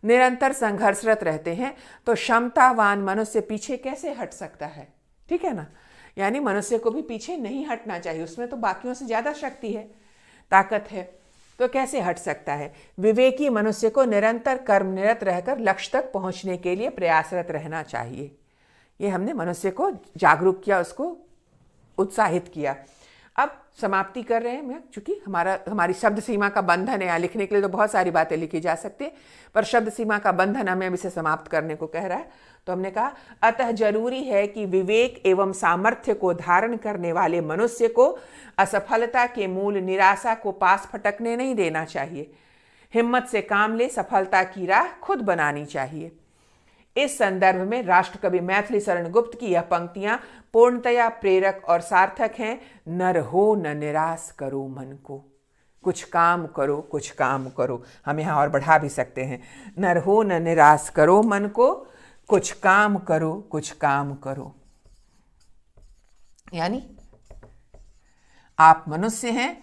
निरंतर संघर्षरत रहते हैं, तो क्षमतावान मनुष्य पीछे कैसे हट सकता है, ठीक है ना। यानी मनुष्य को भी पीछे नहीं हटना चाहिए, उसमें तो बाकियों से ज्यादा शक्ति है, ताकत है, तो कैसे हट सकता है। विवेकी मनुष्य को निरंतर कर्मनिरत रहकर लक्ष्य तक पहुंचने के लिए प्रयासरत रहना चाहिए। ये हमने मनुष्य को जागरूक किया, उसको उत्साहित किया। अब समाप्ति कर रहे हैं मैं, चूंकि हमारी शब्द सीमा का बंधन है। यहाँ लिखने के लिए तो बहुत सारी बातें लिखी जा सकती है, पर शब्द सीमा का बंधन हमें अब इसे समाप्त करने को कह रहा है। तो हमने कहा, अतः जरूरी है कि विवेक एवं सामर्थ्य को धारण करने वाले मनुष्य को असफलता के मूल निराशा को पास फटकने नहीं देना चाहिए। हिम्मत से काम ले, सफलता की राह खुद बनानी चाहिए। इस संदर्भ में राष्ट्रकवि मैथिली शरण गुप्त की यह पंक्तियां पूर्णतया प्रेरक और सार्थक हैं। न रहो न निराश करो मन को। कुछ काम करो, कुछ काम करो। हम यहाँ और बढ़ा भी सकते हैं, नर हो न निराश करो मन को, कुछ काम करो, कुछ काम करो। यानी आप मनुष्य हैं,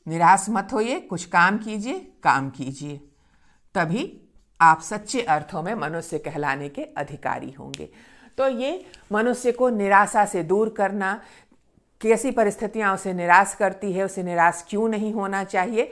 निराश मत होइए, कुछ काम कीजिए, काम कीजिए, तभी आप सच्चे अर्थों में मनुष्य कहलाने के अधिकारी होंगे। तो ये मनुष्य को निराशा से दूर करना, कैसी परिस्थितियां उसे निराश करती है, उसे निराश क्यों नहीं होना चाहिए।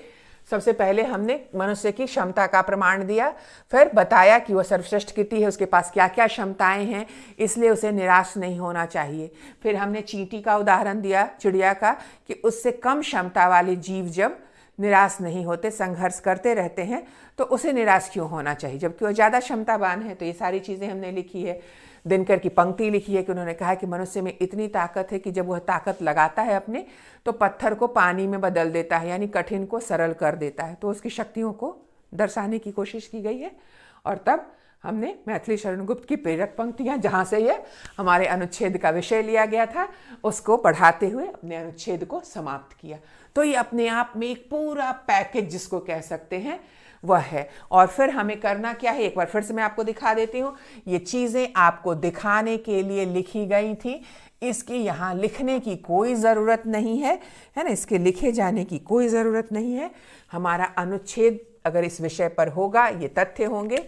सबसे पहले हमने मनुष्य की क्षमता का प्रमाण दिया, फिर बताया कि वह सर्वश्रेष्ठ कृति है, उसके पास क्या क्या क्षमताएं हैं, इसलिए उसे निराश नहीं होना चाहिए। फिर हमने चींटी का उदाहरण दिया, चिड़िया का, कि उससे कम क्षमता वाले जीव जब निराश नहीं होते, संघर्ष करते रहते हैं, तो उसे निराश क्यों होना चाहिए, जबकि वह ज़्यादा क्षमतावान है। तो ये सारी चीज़ें हमने लिखी है। दिनकर की पंक्ति लिखी है कि उन्होंने कहा कि मनुष्य में इतनी ताकत है कि जब वह ताकत लगाता है अपने, तो पत्थर को पानी में बदल देता है, यानी कठिन को सरल कर देता है। तो उसकी शक्तियों को दर्शाने की कोशिश की गई है। और तब हमने मैथिली शरण गुप्त की प्रेरक पंक्तियाँ, जहाँ से यह हमारे अनुच्छेद का विषय लिया गया था, उसको पढ़ाते हुए अपने अनुच्छेद को समाप्त किया। तो ये अपने आप में एक पूरा पैकेज जिसको कह सकते हैं वह है। और फिर हमें करना क्या है, एक बार फिर से मैं आपको दिखा देती हूँ। ये चीज़ें आपको दिखाने के लिए लिखी गई थी, इसकी यहाँ लिखने की कोई ज़रूरत नहीं है, है ना, इसके लिखे जाने की कोई ज़रूरत नहीं है। हमारा अनुच्छेद अगर इस विषय पर होगा, ये तथ्य होंगे,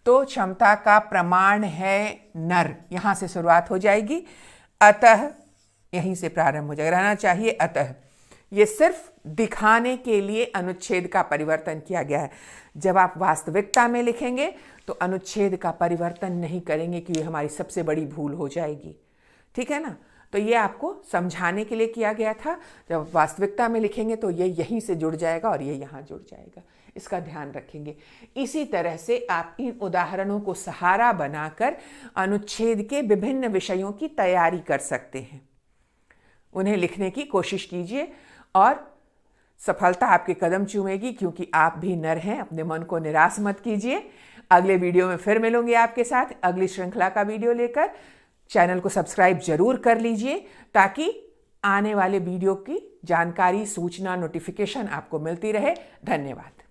तो क्षमता का प्रमाण है नर, यहाँ से शुरुआत हो जाएगी, अतः यहीं से प्रारंभ हो जाएगा, रहना चाहिए अतः। ये सिर्फ दिखाने के लिए अनुच्छेद का परिवर्तन किया गया है। जब आप वास्तविकता में लिखेंगे तो अनुच्छेद का परिवर्तन नहीं करेंगे, कि ये हमारी सबसे बड़ी भूल हो जाएगी। ठीक है ना। तो ये आपको समझाने के लिए किया गया था। जब वास्तविकता में लिखेंगे तो ये यहीं से जुड़ जाएगा और ये यहाँ जुड़ जाएगा, इसका ध्यान रखेंगे। इसी तरह से आप इन उदाहरणों को सहारा बनाकर अनुच्छेद के विभिन्न विषयों की तैयारी कर सकते हैं। उन्हें लिखने की कोशिश कीजिए और सफलता आपके कदम चूमेगी, क्योंकि आप भी नर हैं। अपने मन को निराश मत कीजिए। अगले वीडियो में फिर मिलूंगी आपके साथ अगली श्रृंखला का वीडियो लेकर। चैनल को सब्सक्राइब जरूर कर लीजिए, ताकि आने वाले वीडियो की जानकारी, सूचना, नोटिफिकेशन आपको मिलती रहे। धन्यवाद।